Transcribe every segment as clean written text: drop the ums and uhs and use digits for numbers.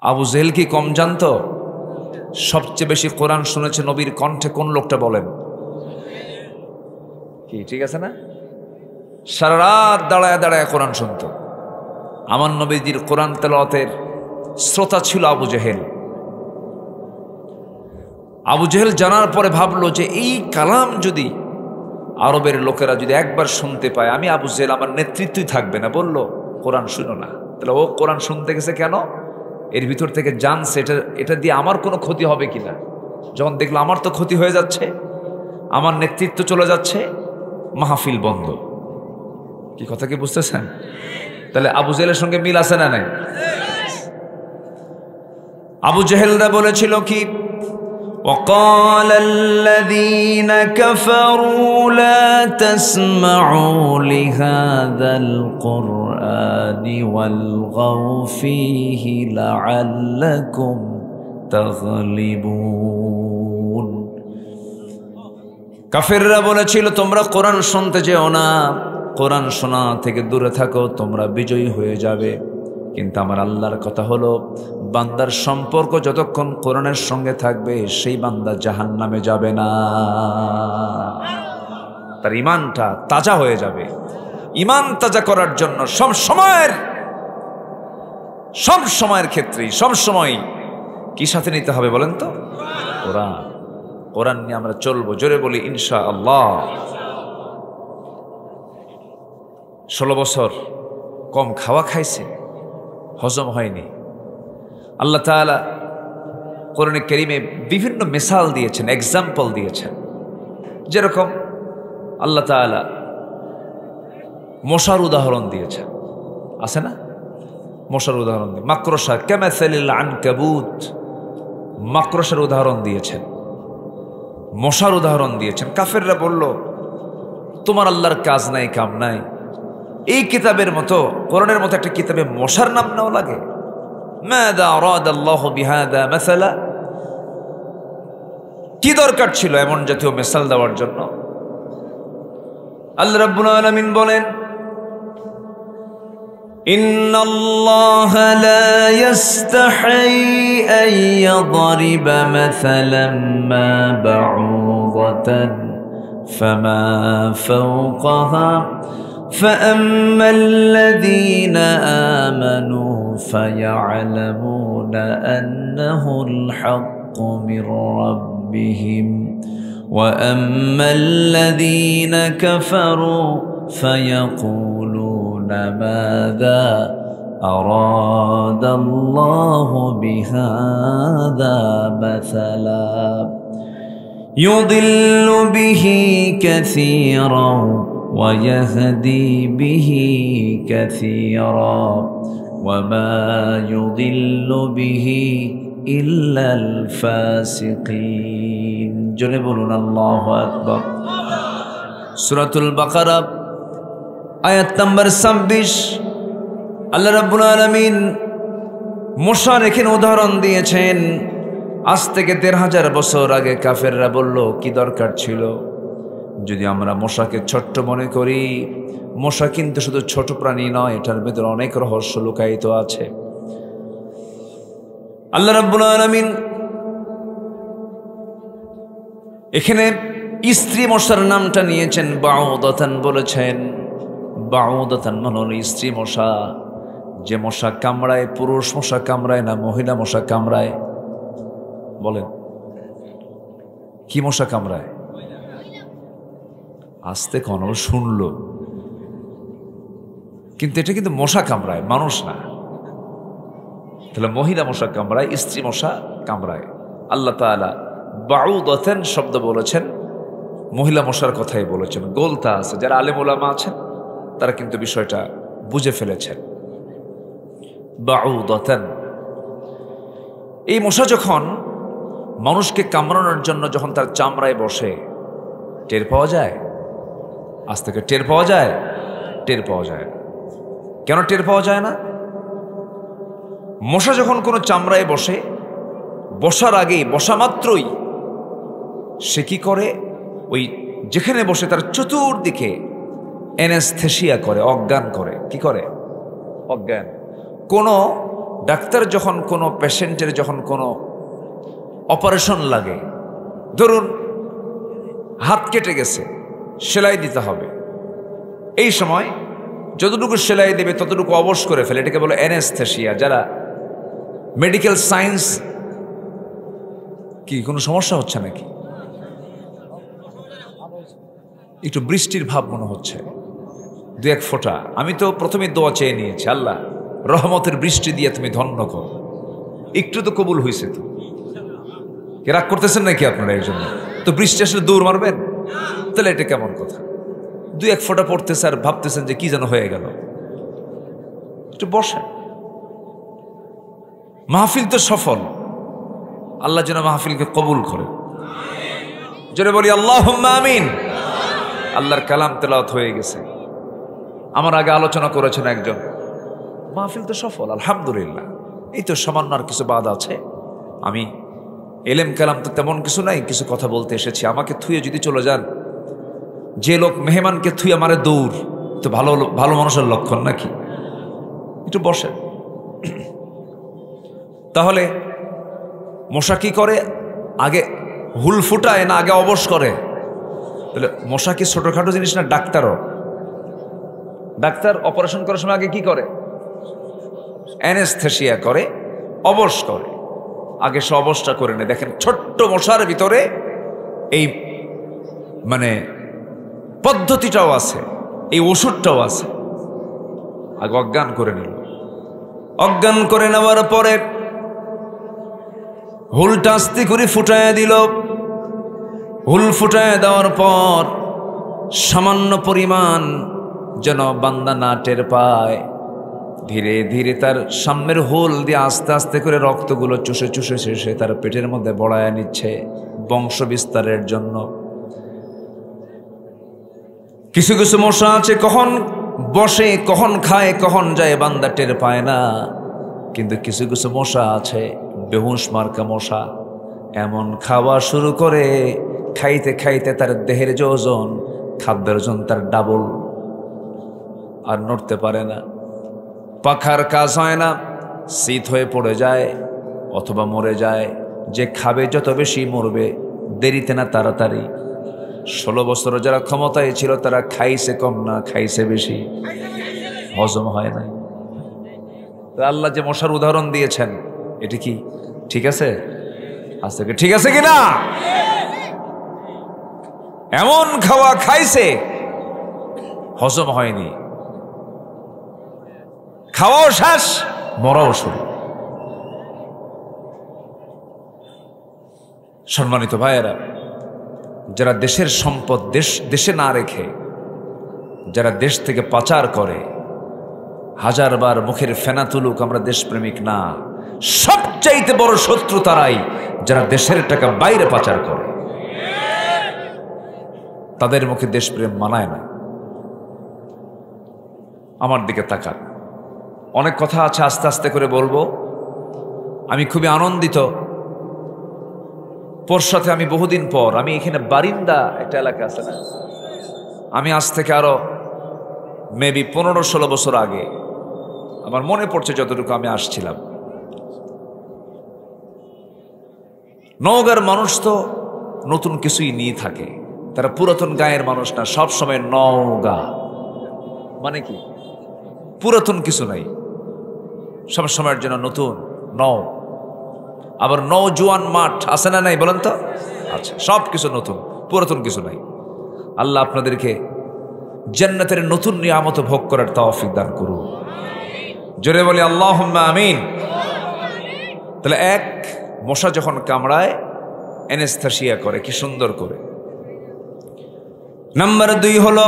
আবু জেহেল কি কম জানতো? সবচেয়ে বেশি কোরআন শুনেছে নবীর কণ্ঠে কোন লোকটা বলেন? কি ঠিক আছে না? সারা রাত দাঁড়ায় দাঁড়ায় কোরআন শুনত। আমার নবীজির কোরআন তেলাওয়াতের শ্রোতা ছিল আবু জেহেল। আবু জেহেল জানার পরে ভাবলো যে এই কালাম যদি আরবের লোকেরা যদি একবার শুনতে পায়, আমি আবু জেহেল আমার নেতৃত্বই থাকবে না। বলল কোরআন শুনো না। তাহলে ও কোরআন শুনতে গেছে কেন? এর ভিতর থেকে জানছে এটা দিয়ে আমার কোনো ক্ষতি হবে কিনা। যখন দেখলো আমার তো ক্ষতি হয়ে যাচ্ছে, আমার নেতৃত্ব চলে যাচ্ছে, মাহফিল বন্ধ। কি কথা কি বুঝতেছেন? তাহলে আবু জেহেলের সঙ্গে মিল আছে না নাই? আবু জেহেলরা বলেছিল কি, وقال الذين كفروا لا تسمعوا لهذا القرآن والغوا فيه لعلكم تغلبون। কাফেররা বলেছিল তোমরা কোরআন শুনতে যেও না, কোরআন শোনা থেকে দূরে থাকো, তোমরা বিজয়ী হয়ে যাবে। কিন্তু আমার আল্লাহর কথা হলো, বান্দার সম্পর্ক যতক্ষণ কোরআনের সঙ্গে থাকবে সেই বান্দা জাহান্নামে যাবে না, তার ঈমানটা তাজা হয়ে যাবে। ঈমান তাজা করার জন্য সব সময়ের ক্ষেত্রেই সব সময় কি সাথে নিতে হবে বলেন তো? কোরআন। কোরআন নিয়ে আমরা চলবো, জোরে বলি ইনশাআল্লাহ। 16 বছর কম খাওয়া খাইছে, হজম হয়নি। আল্লাহ তাআলা কোরআনে কারীমে বিভিন্ন মিসাল দিয়েছেন, এক্সাম্পল দিয়েছেন। যেরকম আল্লাহ তাআলা মশার উদাহরণ দিয়েছেন, আছে না? মশার উদাহরণ দিয়ে মাকড়সা, কামাসালিল আনকাবুত, মাকড়সার উদাহরণ দিয়েছেন, মশার উদাহরণ দিয়েছেন। কাফেররা বলল তোমার আল্লাহর কাজ নাই, কাম নাই, এই কিতাবের মতো, কোরআনের মতো একটা কিতাবে মশার নাম নাও লাগে? মাযা আরাদাল্লাহু বিহাযা মাসালা, কি দরকার ছিল এমন জাতীয় মিসাল দেওয়ার জন্য? আল্লাহ রাব্বুল আলামিন বলেন, ইন্নাল্লাহা লা ইস্তাহি আন ইয়াদরিবা মাসালাম মা বাউদাতান ফামা ফাওকাহা فأما الذين آمنوا فيعلمون أنه الحق من ربهم وأما الذين كفروا فيقولون ماذا أراد الله بهذا مثلا يضل به كثيرا ويهدي به كثيرا وما يضل به إلا الفاسقين। জোরে বলুন আল্লাহু আকবার। সূরাতুল বাকারা আয়াত নাম্বার 26। আল্লাহ রাব্বুল আলামিন মশার এখানে উদাহরণ দিয়েছেন। আজ থেকে ১৫০০ বছর আগে কাফেররা বলল কি দরকার ছিল যদি আমরা মশাকে ছোট্ট মনে করি? মশা কিন্তু শুধু ছোট প্রাণী নয়, এটার ভিতরে অনেক রহস্য লুকায়িত আছে। আল্লাহ রাব্বুল আলামিন এখানে স্ত্রী মশার নামটা নিয়েছেন, বাউদাতান বলেছেন। বাউদাতান মানে হলো স্ত্রী মশা। যে মশা কামড়ায়, পুরুষ মশা কামড়ায় না মহিলা মশা কামড়ায়? বলেন, কি মশা কামড়ায়? আস্তে কোনো শুনলো, কিন্তু এটা কিন্তু মশা কামড়ায়, মানুষ না। তাহলে মহিলা মশা কামড়ায়, স্ত্রী মশা কামড়ায়। আল্লাহ তাআলা বাউদাতান শব্দ বলেছেন, মহিলা মশার কথাই বলেছেন। গোলতা আছে, যারা আলেম ওলামা আছেন তারা কিন্তু বিষয়টা বুঝে ফেলেছেন। বাউদাতান, এই মশা যখন মানুষকে কামড়ানোর জন্য যখন তার চামড়ায় বসে, টের পাওয়া যায়? আজ থেকে টের পাওয়া যায়? টের পাওয়া যায় না। কেন টের পাওয়া যায় না? মশা যখন কোনো চামড়ায় বসে, বসার আগেই, বসা মাত্রই সে কি করে? ওই যেখানে বসে তার চতুর্দিকে অ্যানেস্থেসিয়া করে, অজ্ঞান করে। কি করে? অজ্ঞান। কোনো ডাক্তার যখন কোনো পেশেন্টের যখন কোনো অপারেশন লাগে, ধরুন হাত কেটে গেছে, সেলাই দিতে হবে, এই সময় যতটুকু সেলাই দেবে ততটুকু অবশ করে ফেলে, এটাকে বলে অ্যানেস্থেসিয়া। যারা মেডিকেল সায়েন্স, কি কোনো সমস্যা হচ্ছে নাকি? একটু বৃষ্টির ভাব মনে হচ্ছে, দু এক ফোঁটা। আমি তো প্রথমে দোয়া চেয়ে নিয়েছি, আল্লাহ রহমতের বৃষ্টি দিয়ে তুমি ধন্য করো। একটু তো কবুল হয়েছে, তো রাগ করতেছেন নাকি আপনারা এই জন্য? তো বৃষ্টি আসলে দৌড় মারবেন? তাহলে এটা কেমন কথা? দু এক ফোঁটা পড়তেছে আর ভাবতেছেন যে কি যেন হয়ে গেল। একটু বসেন, মাহফিল তো সফল, আল্লাহ যেন মাহফিলকে কবুল করে। জোরে বলি আল্লাহুম্মা আমিন। আল্লাহর কালাম তেলাওয়াত হয়ে গেছে। আমার আগে আলোচনা করেছেন একজন, মাহফিল তো সফল আলহামদুলিল্লাহ, এই তো সামান্য আর কিছু বাদ আছে। আমি এলেম কালাম তো তেমন কিছু নাই, কিছু কথা বলতে এসেছি। আমাকে থুয়ে যদি চলে যান, যে লোক মেহমানকে থুয়ে মারে দৌড়, তো ভালো ভালো মানুষের লক্ষণ নাকি? একটু বসেন। তাহলে মশা কি করে? আগে হুল ফুটায় না আগে অবশ করে? তাহলে মশা কি ছোটখাটো জিনিস না? ডাক্তারও, ডাক্তার অপারেশন করার সময় আগে কি করে? অ্যানেস্থেসিয়া করে, অবশ করে। আগে সে অবশটা করে নেয়। দেখেন ছোট্ট মশার ভিতরে এই মানে পদ্ধতিটাও আছে, এই ওষুধটাও আছে। আগে অজ্ঞান করে নিল, অজ্ঞান করে নেওয়ার পরে হুলটা আস্তে করে ফুটায় দিল। হুল ফুটায় দেওয়ার পর সামান্য পরিমাণ যেন বান্দা না টের পায়, ধীরে ধীরে তার সামনের হুল দিয়ে আস্তে আস্তে করে রক্তগুলো চুষে চুষে শেষে তার পেটের মধ্যে বড়ায় নিচ্ছে বংশ বিস্তারের জন্য। কিছু কিছু মশা আছে কখন বসে, কখন খায়, কখন যায় বান্দা টের পায় না। কিন্তু কিছু কিছু মশা আছে বেহুশ মার্কা মশা, এমন খাওয়া শুরু করে খাইতে খাইতে তার দেহের যে ওজন, খাদ্যের ওজন তার ডাবল, আর নড়তে পারে না, পাখার কাজ হয় না, শীত হয়ে পড়ে যায় অথবা মরে যায়। যে খাবে যত বেশি মরবে, দেরিতে না তাড়াতাড়ি। 16 বছর যারা ক্ষমতায় ছিল তারা খাইছে কম না খাইছে বেশি, হজম হয় না। আল্লাহ যে মশার উদাহরণ দিয়েছেন, এটি কি ঠিক আছে? আজ থেকে ঠিক আছে কিনা? এমন খাওয়া খাইছে হজম হয়নি, খাওয়াও শেষ, মরাও শুরু। সম্মানিত ভাইয়েরা, যারা দেশের সম্পদ দেশে না রেখে যারা দেশ থেকে পাচার করে, হাজারবার মুখের ফেনা তুলুক আমরা দেশপ্রেমিক না, সবচাইতে বড় শত্রু তারাই যারা দেশের টাকা বাইরে পাচার করে। তাদের মুখে দেশপ্রেম মানায় না। আমার দিকে তাকান, অনেক কথা আছে আস্তে আস্তে করে বলবো। আমি খুবই আনন্দিত, সাথে আমি বহুদিন পর, আমি এখানে বারিন্দা একটা এলাকা আছে না, আমি আজ থেকে আরো মেবি 15-16 বছর আগে, আমার মনে পড়ছে যতটুকু আমি আসছিলাম। নওগাঁর মানুষ তো নতুন কিছুই নিয়ে থাকে, তারা পুরাতন গায়ের মানুষ না, সব সময় নওগাঁ মানে কি পুরাতন কিছু নাই, সব সময়ের জন্য নতুন নও। আবার নওজোয়ান মাঠ আছে না নাই বলেন তো? আচ্ছা, সব কিছু নতুন, পুরাতন কিছু নাই। আল্লাহ আপনাদেরকে জান্নাতের নতুন নিয়ামত ভোগ করার তৌফিক দান করুন। জোরে বলি আল্লাহুম্মা আমিন। তাহলে এক, মশা যখন কামড়ায় অ্যানেস্থেসিয়া করে, কি সুন্দর করে। নাম্বার 2 হলো,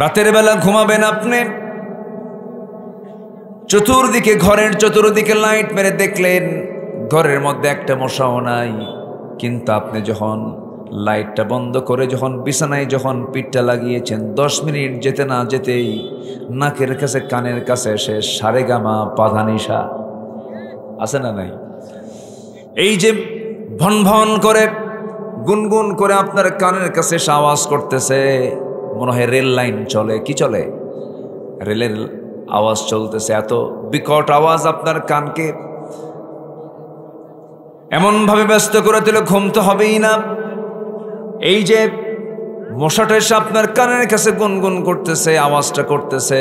রাতের বেলা ঘুমাবেন আপনি, চতুর্দিকে, ঘরের চতুর্দিকে লাইট মেরে দেখলেন ঘরের মধ্যে একটা মশাও নাই, কিন্তু আপনি যখন লাইটটা বন্ধ করে যখন বিছানায় যখন পিঠটা লাগিয়েছেন, 10 মিনিট যেতে না যেতেই নাকের কাছে কানের কাছে এসে সারেগামা পাধানিসা আছে না নাই, এই যে ভন ভন করে গুনগুন করে আপনার কানের কাছে আওয়াজ করতেছে, মনে হয় রেল লাইন চলে। কি চলে? রেলের আওয়াজ চলতেছে, এত বিকট আওয়াজ আপনার কানকে এমনভাবে ব্যস্ত করে দিলে ঘুম তো হবেই না। এই যে মশাটা এসে আপনার কানের কাছে গুনগুন করতেছে, আওয়াজটা করতেছে,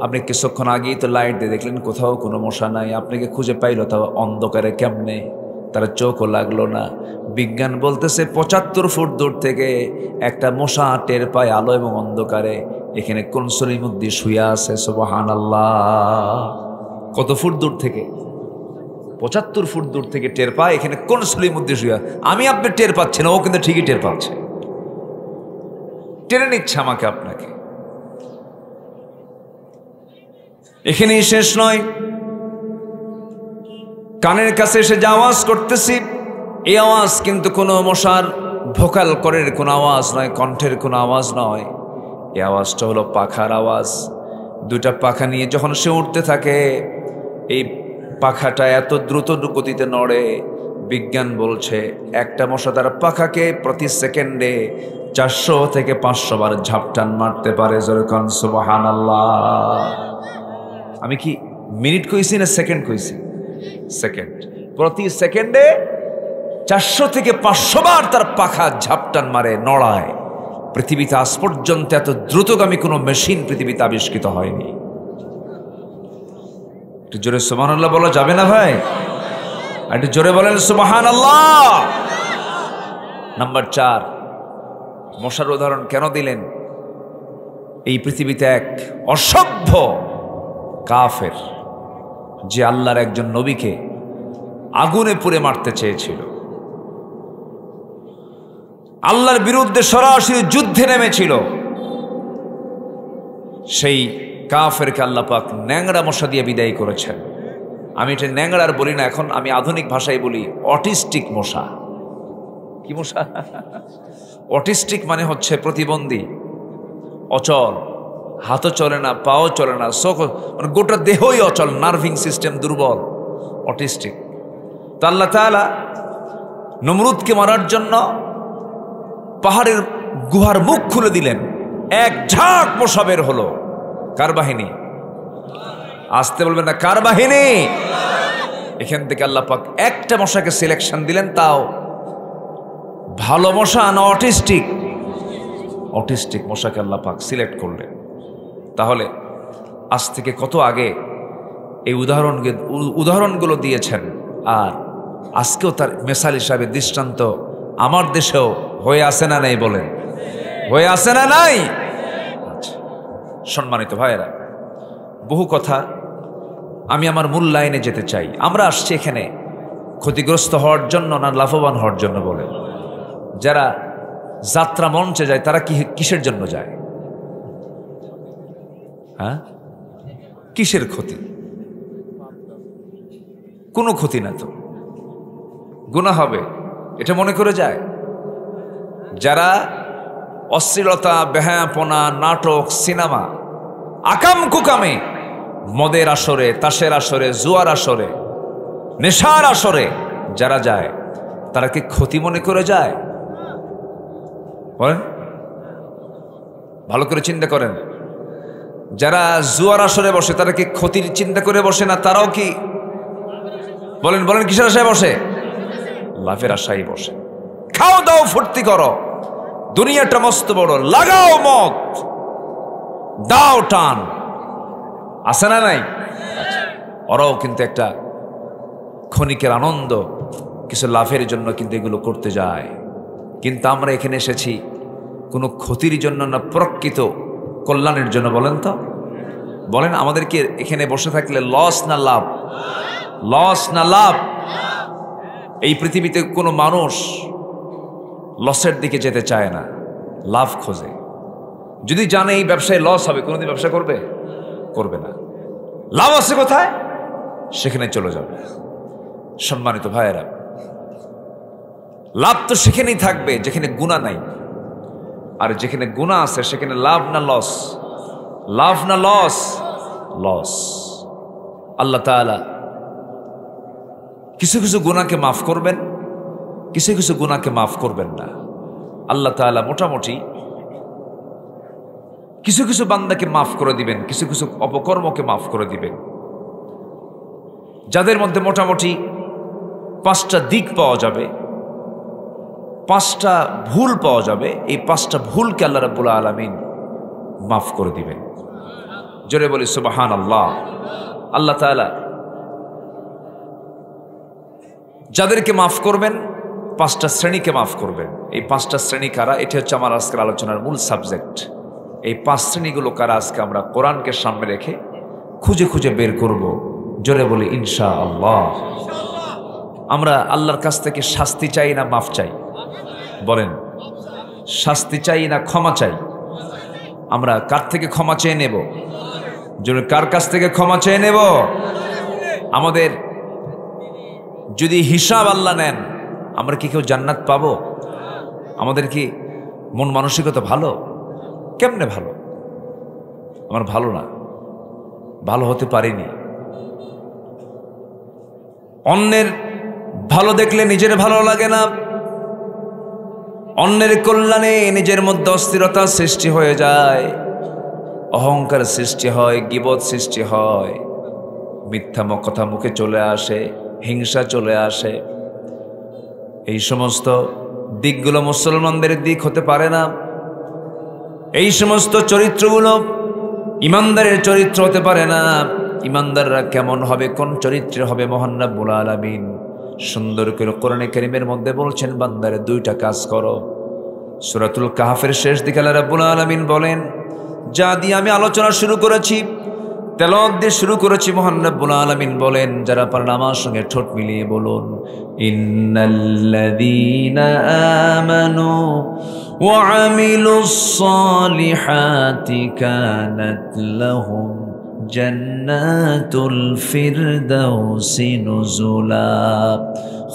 আপনি কিছুক্ষণ আগেই তো লাইট দিয়ে দেখলেন কোথাও কোনো মশা নাই, আপনাকে খুঁজে পাইলো তাও অন্ধকারে কেমনে, তার চোখও লাগলো না। বিজ্ঞান বলতেছে ৭৫ ফুট দূর থেকে একটা মশা টের পায় আলো এবং অন্ধকারে, এখানে কোন সলিমুদ্দি শুয়ে আছে। সুবহানাল্লাহ। কত ফুট দূর থেকে? ৭৫ ফুট দূর থেকে টের পায় এখানে কোন সলিমুদ্দি শুয়ে। আমি আপনি টের পাচ্ছি না, ও কিন্তু ঠিকই টের পাচ্ছে, টেনে নিচ্ছে আমাকে আপনাকে। এখানেই শেষ নয়, কানের কাছে এসে যে আওয়াজ করতেছি, এই আওয়াজ কিন্তু কোনো মশার ভোকাল করের কোনো আওয়াজ নয়, কণ্ঠের কোনো আওয়াজ নয়। এই আওয়াজটা হলো পাখার আওয়াজ। দুইটা পাখা নিয়ে যখন সে উঠতে থাকে, এই পাখাটা এত দ্রুত গতিতে নড়ে, বিজ্ঞান বলছে একটা মশা তার পাখাকে প্রতি সেকেন্ডে ৪০০ থেকে ৫০০ বার ঝাপটান মারতে পারে। যেরকম সুবহানাল্লাহ। আমি কি মিনিট কইছি না সেকেন্ড কইছি? সেকেন্ড। প্রতি সেকেন্ডে ৪০০ থেকে ৫০০ বার তার পাখা ঝাপটান মারে, নড়ায়। পৃথিবীতে আজ পর্যন্ত এত দ্রুতগামী কোনো মেশিন পৃথিবীতে আবিষ্কৃত হয়নি। একটু জোরে সুবহানাল্লাহ বলা যাবে না ভাই? একটু জোরে বলেন সুবহানাল্লাহ। নাম্বার ৪, মশার উদাহরণ কেন দিলেন? এই পৃথিবীতে এক অসভ্য কাফের, যে আল্লাহর একজন নবীকে আগুনে পুড়ে মারতে চেয়েছিল, আল্লাহর বিরুদ্ধে সরাসরি যুদ্ধে নেমেছিল, সেই কাফেরকে আল্লাহ পাক ন্যাংরা মশা দিয়ে বিদায় করেছেন। আমি এটা ন্যাংরার বলি না, এখন আমি আধুনিক ভাষায় বলি অটিস্টিক মশা। কি মশা? অটিস্টিক মানে হচ্ছে প্রতিবন্ধী, অচল, হাতও চলে না, পাও চলে না, চোখ মানে গোটা দেহই অচল, নার্ভিং সিস্টেম দুর্বল, অটিস্টিক। তো আল্লাহ তাআলা নমরুদকে মারার জন্য পাহাড়ের গুহার মুখ খুলে দিলেন, এক ঝাঁক মশা বের হলো। কার বাহিনী? আসতে বলবেন না, কার বাহিনী? এখান থেকে আল্লাহ পাক একটা মশাকে সিলেকশন দিলেন, তাও ভালো মশা না অটিস্টিক? অটিস্টিক মশাকে আল্লাহ পাক সিলেক্ট করলেন। তাহলে আজ থেকে কত আগে এই উদাহরণগুলো দিয়েছেন, আর আজকেও তার মেসাল হিসাবে দৃষ্টান্ত আমার দেশেও হয়ে আসে না নাই? বলেন, হয়ে আসে না নাই? আচ্ছা, সম্মানিত ভাইয়েরা, বহু কথা, আমি আমার মূল লাইনে যেতে চাই। আমরা আসছি এখানে ক্ষতিগ্রস্ত হওয়ার জন্য না লাভবান হওয়ার জন্য? বলেন। যারা যাত্রা মঞ্চে যায় তারা কিসের জন্য যায়? হ্যাঁ, কিসের ক্ষতি? কোনো ক্ষতি না তো, গুনাহ হবে এটা মনে করে যায়। যারা অশ্লীলতা, বেহায়াপনা, নাটক, সিনেমা, আকাম কুকামে, মদের আসরে, তাসের আসরে, জুয়ার আসরে, নেশার আসরে যারা যায়, তারা কি ক্ষতি মনে করে যায়? বলেন, ভালো করে চিন্তা করেন। যারা জুয়ার আসরে বসে তারা কি ক্ষতির চিন্তা করে বসে না? তারাও কি বলেন বলেন কিসের আশায় বসে? লাভের আশায় বসে। খাও দাও ফুর্তি করো, দুনিয়াটা মস্ত বড়, লাগাও মত, দাও টান, আছে না নাই? ওরাও কিন্তু একটা ক্ষণিকের আনন্দ, কিছু লাভের জন্য কিন্তু এগুলো করতে যায়। কিন্তু আমরা এখানে এসেছি কোনো ক্ষতির জন্য না, প্রকৃত কল্যাণের জন্য। বলেন তো, বলেন, আমাদেরকে এখানে বসে থাকলে লস না লাভ? লস না লাভ? এই পৃথিবীতে কোনো মানুষ লসের দিকে যেতে চায় না, লাভ খোঁজে। যদি জানে এই ব্যবসায় লস হবে, কোনোদিন ব্যবসা করবে? করবে না। লাভ আছে কোথায়? সেখানে চলে যাবে। সম্মানিত ভাইয়েরা, লাভ তো সেখানেই থাকবে যেখানে গুনাহ নাই, আর যেখানে গুনাহ আছে সেখানে লাভ না লস? লাভ না লস? লস। আল্লাহ তাআলা কিছু কিছু গুনাহকে মাফ করবেন, কিছু কিছু গুনাহকে মাফ করবেন না। আল্লাহ তাআলা মোটামুটি কিছু কিছু বান্দাকে মাফ করে দিবেন, কিছু কিছু অপকর্মকে মাফ করে দিবেন। যাদের মধ্যে মোটামুটি 5টা দিক পাওয়া যাবে, 5টা ভুল পাওয়া যাবে, এই 5টা ভুলকে আল্লাহ রাব্বুল আলামিন মাফ করে দিবেন। জোরে বলি সুবহানাল্লাহ। আল্লাহ তাআলা যাদেরকে মাফ করবেন 5টা শ্রেণীকে মাফ করবেন। এই 5টা শ্রেণী কারা? এটা হচ্ছে আমার আজকের আলোচনার মূল সাবজেক্ট। এই 5 শ্রেণীগুলো কারা আজকে আমরা কোরআনকে সামনে রেখে খুঁজে খুঁজে বের করব। জোরে বলি ইনশাআল্লাহ। আমরা আল্লাহর কাছ থেকে শাস্তি চাই না মাফ চাই? বলেন, শাস্তি চাই না ক্ষমা চাই? আমরা কার থেকে ক্ষমা চেয়ে নেব? জোরে, কার কাছ থেকে ক্ষমা চেয়ে নেব? আমাদের যদি হিসাব আল্লাহ নেন, আমরা কি কেউ জান্নাত পাবো? আমাদের কি মন মানসিকতা ভালো? কেমনে ভালো? আমার ভালো না, ভালো হতে পারিনি। অন্যের ভালো দেখলে নিজের ভালো লাগে না, অন্যের কল্যাণে নিজের মধ্যে অস্থিরতা সৃষ্টি হয়ে যায়, অহংকার সৃষ্টি হয়, গীবত সৃষ্টি হয়, মিথ্যা কথা মুখে চলে আসে, হিংসা চলে আসে। এই সমস্ত দিকগুলো মুসলমানদের দিক হতে পারে না। এই সমস্ত চরিত্রগুলো ইমানদারের চরিত্র হতে পারে না। ইমানদাররা কেমন হবে, কোন চরিত্রে হবে? মহান রব্বুল আলামিন সুন্দর করে কোরআনে কারীমের মধ্যে বলছেন, বান্দারে 2টা কাজ করো। সূরাতুল কাহফের শেষ দিকে আল্লাহ রাব্বুল আলামিন বলেন, যা দিয়ে আমি আলোচনা শুরু করেছি, তেলাওয়াত দিয়ে শুরু করেছি, মহান রব্বুল আলামিন বলেন, যারা পারেন আমার সঙ্গে ঠোঁট মিলিয়ে বলুন, ইন্নাল্লাযীনা আমানু ওয়া আমিলুস সালিহাতি কানাত লাহুম জান্নাতুল ফিরদাউসি নুজুলা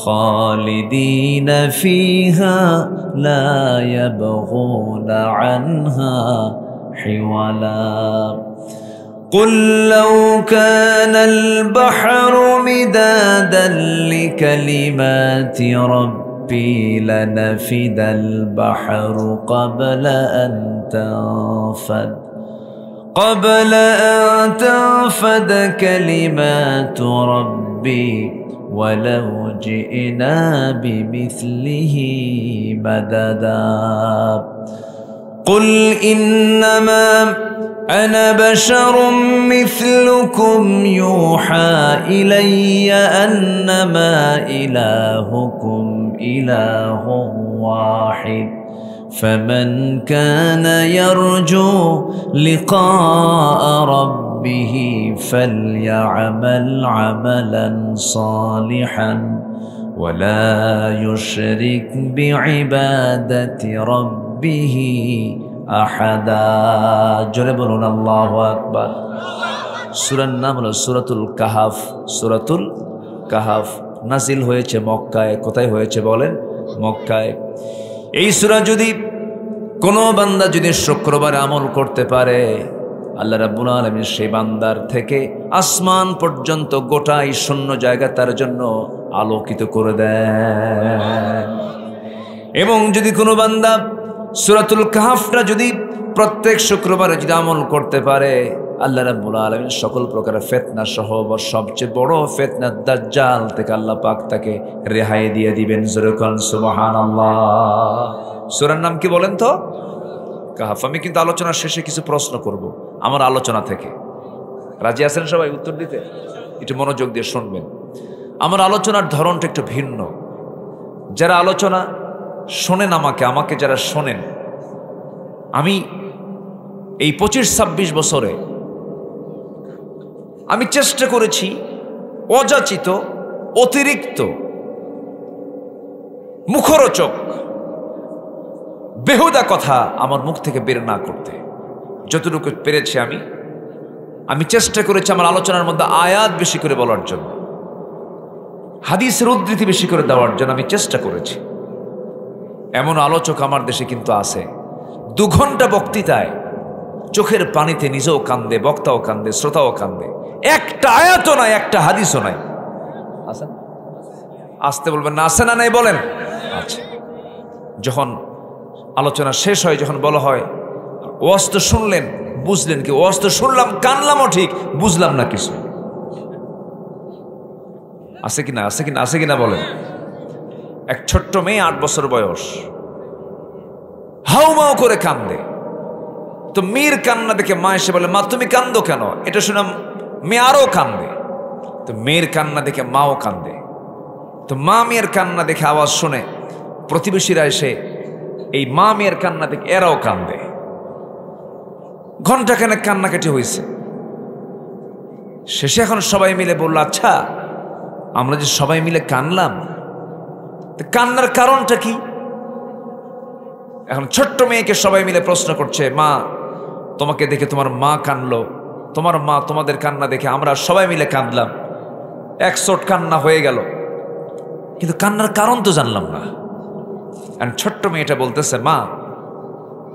খালিদিনা ফিহা লা ইয়াবগুনা আনহা হিওয়ালা। قل لو كان البحر مدادا لكلمات ربي لنفد البحر قبل أن تنفد كلمات ربي ولو جئنا بمثله مددا قل إنما أنا بشر مثلكم يوحى إلي أنما إلهكم إله واحد فمن كان يرجو لقاء ربه فليعمل عملا صالحا ولا يشرك بعبادة ربه আহাদা। জোরে বলুন আল্লাহু আকবার। সূরার নাম হলো সূরাতুল কাহাফ। সূরাতুল কাহাফ নাজিল হয়েছে মক্কায়। কোথায় হয়েছে বলেন? মক্কায়। এই সূরা যদি কোনো বান্দা যদি শুক্রবারে আমল করতে পারে, আল্লাহ রাব্বুল আলামিন সেই বান্দার থেকে আসমান পর্যন্ত গোটাই শূন্য জায়গা তার জন্য আলোকিত করে দেয়। এবং যদি কোনো বান্দা সূরাতুল কাহফটা যদি প্রত্যেক শুক্রবারে যদি আমল করতে পারে, আল্লাহ রাব্বুল আলামিন সকল প্রকারের ফিতনা সহ সবচেয়ে বড় ফিতনা দাজ্জাল থেকে আল্লাহ পাক তাকে রেহাই দিয়ে দিবেন। জোরে বলুন সুবহানাল্লাহ। সূরার নাম কি বলেন তো? কাহফ। আমি কিন্তু আলোচনার শেষে কিছু প্রশ্ন করব আমার আলোচনা থেকে। রাজি আছেন সবাই উত্তর দিতে? একটু মনোযোগ দিয়ে শুনবেন। আমার আলোচনার ধরনটা একটু ভিন্ন। যারা আলোচনা শোনেন, আমাকে যারা শোনেন, আমি এই 25-26 বছরে আমি চেষ্টা করেছি অযাচিত, অতিরিক্ত, মুখরোচক, বেহুদা কথা আমার মুখ থেকে বের না করতে। যতটুকু পেরেছি আমি চেষ্টা করেছি আমার আলোচনার মধ্যে আয়াত বেশি করে বলার জন্য, হাদিসের উদ্ধৃতি বেশি করে দেওয়ার জন্য আমি চেষ্টা করেছি। এমন আলোচক আমার দেশে কিন্তু আছে, 2 ঘন্টা বক্তৃতায় চোখের পানিতে নিজেও কান্দে, বক্তাও কান্দে, শ্রোতাও কান্দে, একটা আয়াতও নাই, একটা হাদিসও নাই। আছেন? আসতে বলবেন না? আছে না নাই বলেন? আচ্ছা। যখন আলোচনা শেষ হয়, যখন বলা হয় ওয়াজ তো শুনলেন, বুঝলেন কি? ওয়াজ তো শুনলাম, কানলামও ঠিক, বুঝলাম না কিছু। আছে কিনা, আছে কিনা, আছে কিনা বলেন? এক ছোট্ট মেয়ে 8 বছর বয়স, হাউমাউ করে কান্দে। তো মেয়ের কান্না দেখে মা এসে বলে, মা তুমি কান্দো কেন? এটা শুনে মেয়ে আরও কান্দে। তো মেয়ের কান্না দেখে মাও কান্দে। তো মা মেয়ের কান্না দেখে আওয়াজ শুনে প্রতিবেশীরা এসে এই মা মেয়ের কান্না দেখে এরাও কান্দে। ঘন্টাখানেক কান্নাকাটি হয়েছে। শেষে এখন সবাই মিলে বলল, আচ্ছা আমরা যে সবাই মিলে কানলাম, কান্নার কারণটা কি? এখন ছোট্ট মেয়েকে সবাই মিলে প্রশ্ন করছে, মা তোমাকে দেখে তোমার মা কানলো, তোমার মা তোমাদের কান্না দেখে আমরা সবাই মিলে কাঁদলাম, একশোট কান্না হয়ে গেল, কিন্তু কান্নার কারণ তো জানলাম না। ছোট্ট মেয়েটা বলতেছে, মা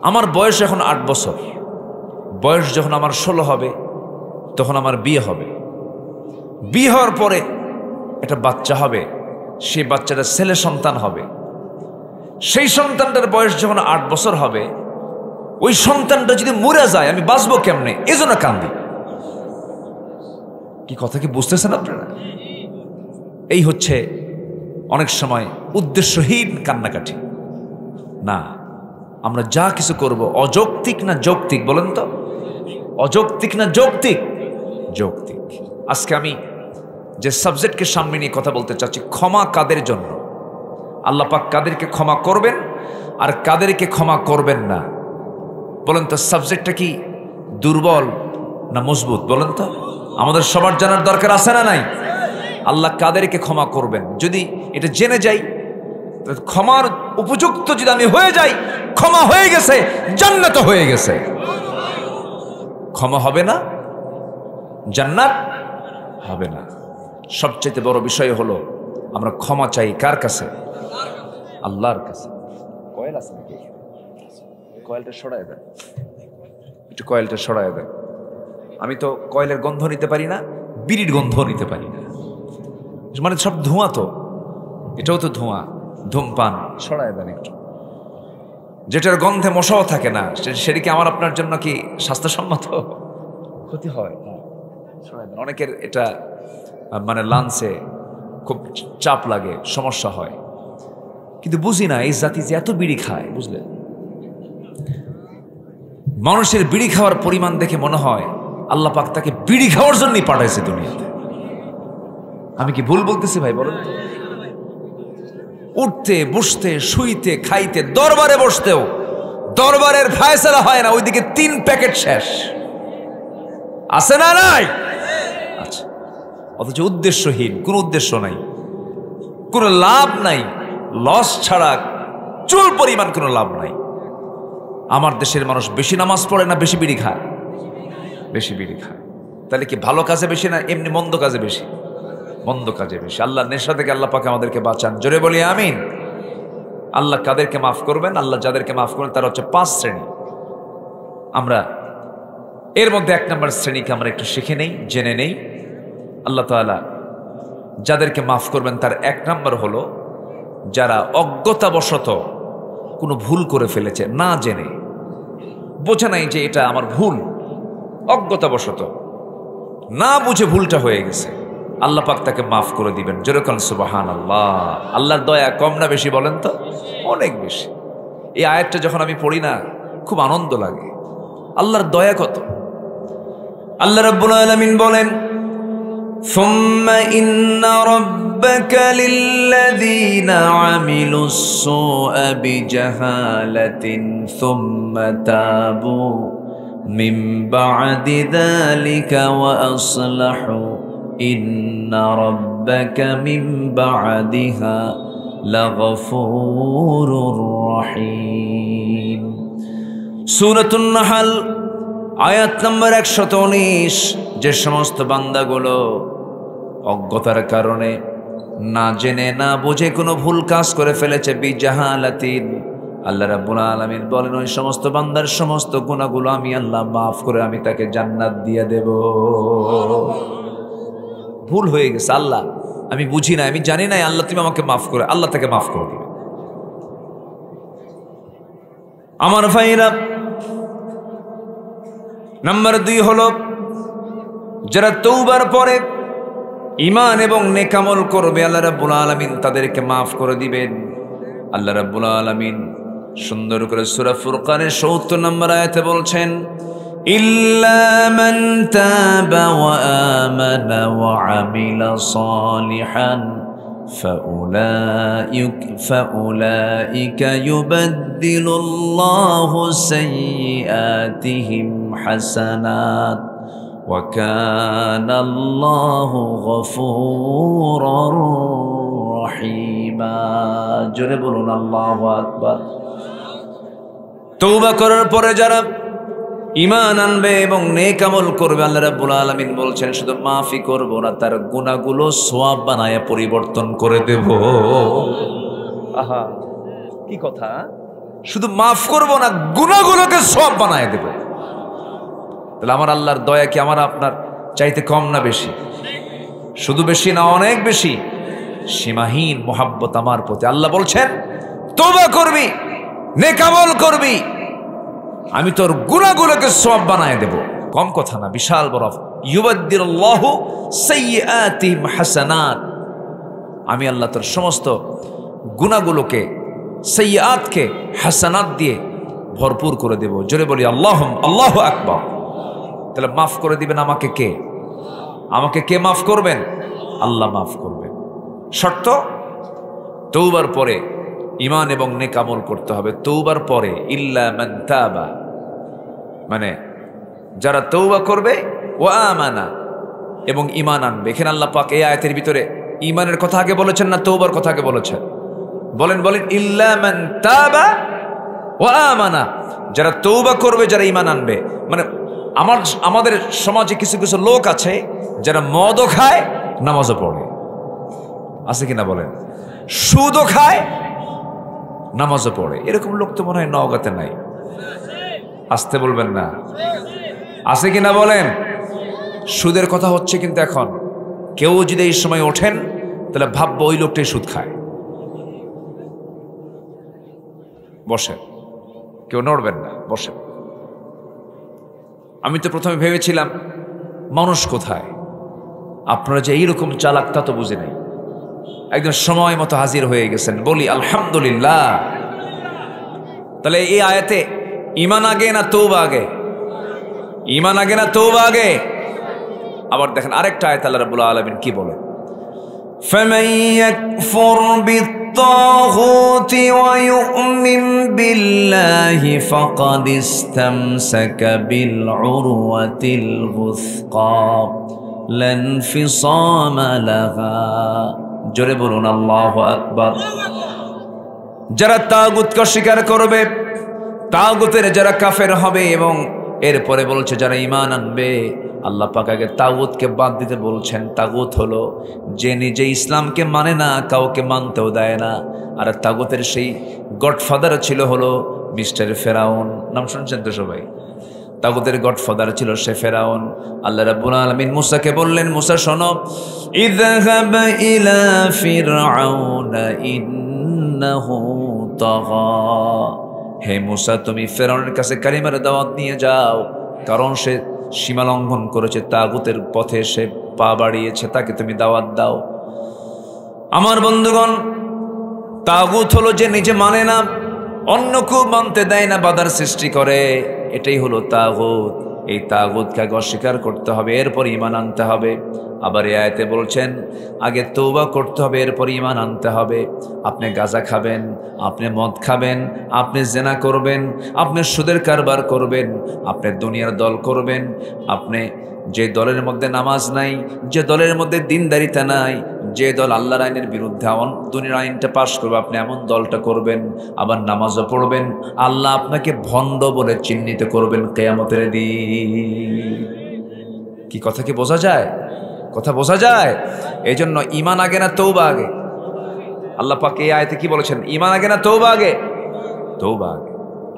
আমার বয়স এখন 8 বছর, বয়স যখন আমার 16 হবে তখন আমার বিয়ে হবে। বিয়ে হওয়ার পরে একটা বাচ্চা হবে, সেই বাচ্চাটা ছেলে সন্তান হবে। সেই সন্তানটার বয়স যখন 8 বছর হবে, ওই সন্তানটা যদি মরে যায় আমি বাঁচবো কেমনে, এজন্য কান্দি। কি কথা কি বুঝতেছেন আপনারা? এই হচ্ছে অনেক সময় উদ্দেশ্যহীন কান্নাকাটি। না, আমরা যা কিছু করব অযৌক্তিক না যৌক্তিক বলেন তো? অযৌক্তিক না যৌক্তিক? যৌক্তিক। আজকে আমি যে সাবজেক্টকে সামনে নিয়ে কথা বলতে চাচ্ছি, ক্ষমা কাদের জন্য? আল্লাহ পাক কাদেরকে ক্ষমা করবেন আর কাদেরকে ক্ষমা করবেন না? বলেন তো, সাবজেক্টটা কি দুর্বল না মজবুত? বলেন তো, আমাদের সবার জানার দরকার আছে না নাই? আল্লাহ কাদেরকে ক্ষমা করবেন যদি এটা জেনে যাই, ক্ষমার উপযুক্ত যদি আমি হয়ে যাই, ক্ষমা হয়ে গেছে, জান্নাত হয়ে গেছে। ক্ষমা হবে না, জান্নাত হবে না। সবচেয়ে বড় বিষয় হলো আমরা ক্ষমা চাই কার কাছে? আল্লাহর কাছে। কয়েল আছে নাকি? কয়েলটা সরায় দেন, একটু কয়েলটা সরায় দেন। আমি তো কয়েলের গন্ধ নিতে পারি না, বিড়ির গন্ধ নিতে পারি না, মানে সব ধোঁয়া, তো এটাও তো ধোঁয়া, ধূমপান। সরায় দেন একটু। যেটার গন্ধে মশাও থাকে না, সেটা কি আমার আপনার জন্য কি স্বাস্থ্যসম্মত? ক্ষতি হয়। সরায় দেন। অনেকের এটা মানে লাঞ্চে খুব চাপ লাগে, সমস্যা হয়, কিন্তু বুঝি না এই জাতি যে এত বিড়ি খায়। বুঝলেন, মানুষের বিড়ি খাওয়ার পরিমাণ দেখে মনে হয় আল্লাহ পাক তাকে বিড়ি খাওয়ার জন্যই পাঠাইছে দুনিয়াতে। আমি কি ভুল বলতেছি ভাই বলেন? উঠতে বসতে শুইতে খাইতে, দরবারে বসতেও দরবারের ফায়সালা হয় না, ওইদিকে 3 প্যাকেট শেষ। আছে না নাই? আচ্ছা, অথচ উদ্দেশ্যহীন, কোনো উদ্দেশ্য নাই, কোনো লাভ নাই, লস ছাড়া চুল পরিমাণ কোনো লাভ নাই। আমার দেশের মানুষ বেশি নামাজ পড়ে না বেশি বিড়ি খায়? বেশি বিড়ি খায়। তাহলে কি ভালো কাজে বেশি না এমনি মন্দ কাজে বেশি? মন্দ কাজে বেশি। আল্লাহ নেশা থেকে আল্লাহ পাক আমাদেরকে বাঁচান, জোরে বলি আমিন। আল্লাহ কাদেরকে মাফ করবেন? আল্লাহ যাদেরকে মাফ করবেন তারা হচ্ছে 5 শ্রেণী। আমরা এর মধ্যে 1 নম্বর শ্রেণীকে আমরা একটু শিখে নেই, জেনে নেই। আল্লাহ তাআলা যাদেরকে মাফ করবেন তার 1 নম্বর হলো যারা অজ্ঞতাবশত কোনো ভুল করে ফেলেছে, না জেনে, বোঝে নাই যে এটা আমার ভুল, অজ্ঞতাবশত না বুঝে ভুলটা হয়ে গেছে, আল্লাহ পাক তাকে মাফ করে দিবেন। যেরকম সুবহানাল্লাহ। আল্লাহর দয়া কম না বেশি বলেন তো? অনেক বেশি। এই আয়াতটা যখন আমি পড়ি না খুব আনন্দ লাগে। আল্লাহর দয়া কত! আল্লাহ রাব্বুল আলামিন বলেন, সুম্মা ইন্না রাব্বাকা লিল্লাযীনা আমিলুস সুআ বিজাহালাতিন সুম্মা তাবু মিন বা'দি যালিকা ওয়া আসলাহু ইন্না রাব্বাকা মিন বা'দিহা লাগফুরুর রহিম। সূরাতুন নাহল আয়াত নম্বর 119। যে সমস্ত বান্দাগুলো অজ্ঞতার কারণে না জেনে না বুঝে কোনো ভুল কাজ করে ফেলেছে, বিজাহালাতিন, আল্লাহ রাব্বুল আলামিন বলেন ওই সমস্ত বান্দার সমস্ত গুনাহগুলো আমি আল্লাহ মাফ করে আমি তাকে জান্নাত দিয়ে দেব। ভুল হয়ে গেছে, আল্লাহ আমি বুঝি না, আমি জানি না, আল্লাহ তুমি আমাকে মাফ করে, আল্লাহ তাকে মাফ করে দিবে। আমার ভাইরা, নাম্বার 2 হলো যারা তওবার পরে ঈমান এবং নেক আমল করবে আল্লাহ রাব্বুল আলামিন তাদেরকে maaf করে দিবেন। আল্লাহ রাব্বুল আলামিন সুন্দর করে সূরা ফুরকানের ৭০ নম্বর আয়াতে বলছেন, ইল্লা মান তাবা ওয়া আমানা ওয়া আমিলা সালিহান ফাউলাইকা ইউবাদদিলুল্লাহু সাইয়্যাতিহিম হাসানাত ওয়া কানাল্লাহু গফুরুর রহিমা। জোরে বলুন আল্লাহু আকবার। তওবা করার পরে যারা ঈমান আনবে এবং নেক আমল করবে আল্লাহ রাব্বুল আলামিন বলছেন শুধু মাফই করব না, তার গুনাহগুলো সওয়াব বানায়া পরিবর্তন করে দেব। আহা কি কথা, শুধু মাফ করব না, গুনাহগুলোকে সওয়াব বানায়া দেব। তাহলে আমার আল্লাহর দয়া কি আমার আপনার চাইতে কম না বেশি? শুধু বেশি না, অনেক বেশি। সীমাহীন মোহাব্বত আমার প্রতি। আল্লাহ বলছেন তওবা করবি, নেক আমল করবি, আমি তোর গুনাহগুলোকে সওয়াব বানায় দেব। কম কথা না, বিশাল বড়। ইউবাদদিলুল্লাহু সাইয়্যাতিহিম হাসানাত, আমি আল্লাহ তোর সমস্ত গুনাহগুলোকে, সাইয়্যাতকে হাসানাত দিয়ে ভরপুর করে দেব। জোরে বলি আল্লাহু আকবার। তাহলে মাফ করে দিবেন আমাকে কে? আমাকে কে মাফ করবেন? আল্লাহ মাফ করবেন। শর্ত তওবার পরে ঈমান এবং নেক আমল করতে হবে। তওবার পরে ইল্লা মান তাবা, মানে যারা তওবা করবে ওয়া আমানা এবং ঈমান আনবে। এখানে আল্লাহ পাক এই আয়াতের ভিতরে ঈমানের কথা আগে বলেছেন না তওবার কথা আগে বলেছেন? বলেন ইল্লা মান তাবা ওয়া আমানা, যারা তওবা করবে, যারা ঈমান আনবে। মানে আমাদের সমাজে কিছু কিছু লোক আছে যারা মদও খায় নামাজও পড়ে, আছে কিনা বলেন? সুদও খায় নামাজও পড়ে। এরকম লোক তো মনে হয় নওগাঁতে নাই। আসতে বলবেন না, আছে কিনা বলেন? সুদের কথা হচ্ছে কিন্তু এখন। কেউ যদি এই সময় ওঠেন তাহলে ভাববো ওই লোকটাই সুদ খায়। বসেন, কেউ নড়বেন না, বসেন। আমি তো প্রথমে ভেবেছিলাম মানুষ কোথায়, আপনারা যে এইরকম চালাক তা তো বুঝি নাই। একদম সময় মতো হাজির হয়ে গেছেন, বলি আলহামদুলিল্লাহ। তাহলে এই আয়াতে ঈমান আগে না তওবা আগে? ঈমান আগে না তওবা আগে? আবার দেখেন আরেকটা আয়াত আল্লাহ রাব্বুল আলামিন কি বলে, ফামান ইয়াকফুর বিত-তাগুতি ওয়া ইউমিন বিল্লাহি ফাকাদ ইসতামসাকা বিল উরওয়াতিল গুসকা লা ইনফিসামা লাহা। জোরে বলুন আল্লাহু আকবার। যারা তাগুতকে অস্বীকার করবে, তাগুতের যারা কাফের হবে, এবং এরপরে বলছে যারা ঈমান আনবে, আল্লাহ পাক আগে তাগুতকে বাদ দিতে বলছেন। তাগুত হলো যে নিজে ইসলামকে মানে না, কাউকে মানতেও দেয় না। আর তাগুতের সেই গডফাদার ছিল হলো মিস্টার ফেরাউন। নাম শুনছেন তো সবাই? তাগুতের গডফাদার ছিল সে ফেরাউন। আল্লাহ রাব্বুল আলামিন মুসাকে বললেন, মুসা শোনো, ইযহাব ইলা ফিরআউনা ইন্নাহু তাগা। হে মুসা, তুমি ফেরাউনের কাছে কালিমার দাওয়াত নিয়ে যাও, কারণ সে সীমা লঙ্ঘন করেছে, তাগুতের পথে সে পা বাড়িয়েছে, তাকে তুমি দাওয়াত দাও। আমার বন্ধুগণ, তাগুত হলো যে নিজে মানে না, অন্যকেও মানতে দেয় না, বাধার সৃষ্টি করে, এটাই হলো তাগুত। এই তাগুতকে আগে অস্বীকার করতে হবে, এরপর ঈমান আনতে হবে। আবার এই আয়াতে বলছেন আগে তওবা করতে হবে, এরপর ঈমান আনতে হবে। আপনি গাঁজা খাবেন, আপনি মদ খাবেন, আপনি জেনা করবেন, আপনি সুদের কারবার করবেন, আপনি দুনিয়ার দল করবেন, আপনি যে দলের মধ্যে নামাজ নাই, যে দলের মধ্যে দিনদারিতা নাই, যে দল আল্লাহর আইনের বিরুদ্ধে দুনিয়ার আইনটা পাশ করবে, আপনি এমন দলটা করবেন। আবার নামাজও পড়বেন, আল্লাহ আপনাকে ভণ্ড বলে চিহ্নিত করবেন কিয়ামতের দিন। কি কথা কি বোঝা যায়? কথা বোঝা যায়? এই জন্য ঈমান আগে না তওবা আগে? আল্লাহ পাক এই আয়াতে কি বলেছেন? ঈমান আগে না তওবা আগে? তওবা আগে।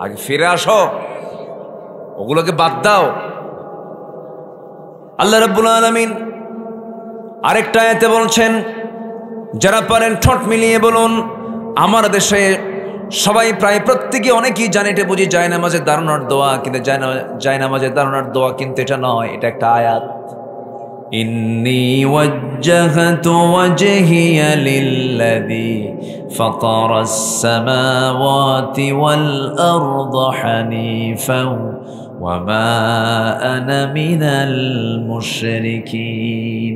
আগে ফিরে আসো, ওগুলোকে বাদ দাও। আল্লাহ রাব্বুল আলামিন আরেকটা আয়াতে বলছেন, যারা পারেন ঠোঁট মিলিয়ে বলুন, আমার দেশে সবাই প্রায় প্রত্যেকে অনেকেই জানে এটা বুঝি জায়নামাজে দাঁড়ানোর দোয়া, কিন্তু জায়নামাজে দাঁড়ানোর দোয়া কিন্তু এটা নয়, এটা একটা আয়াত। ইন্নী ওয়াজ্জাহতু ওয়াজহিয়া লিল্লাযী ফাতারাস সামাওয়াতি ওয়াল আরদা হানিফান ওয়া মা আনা মিনাল মুশরিকিন।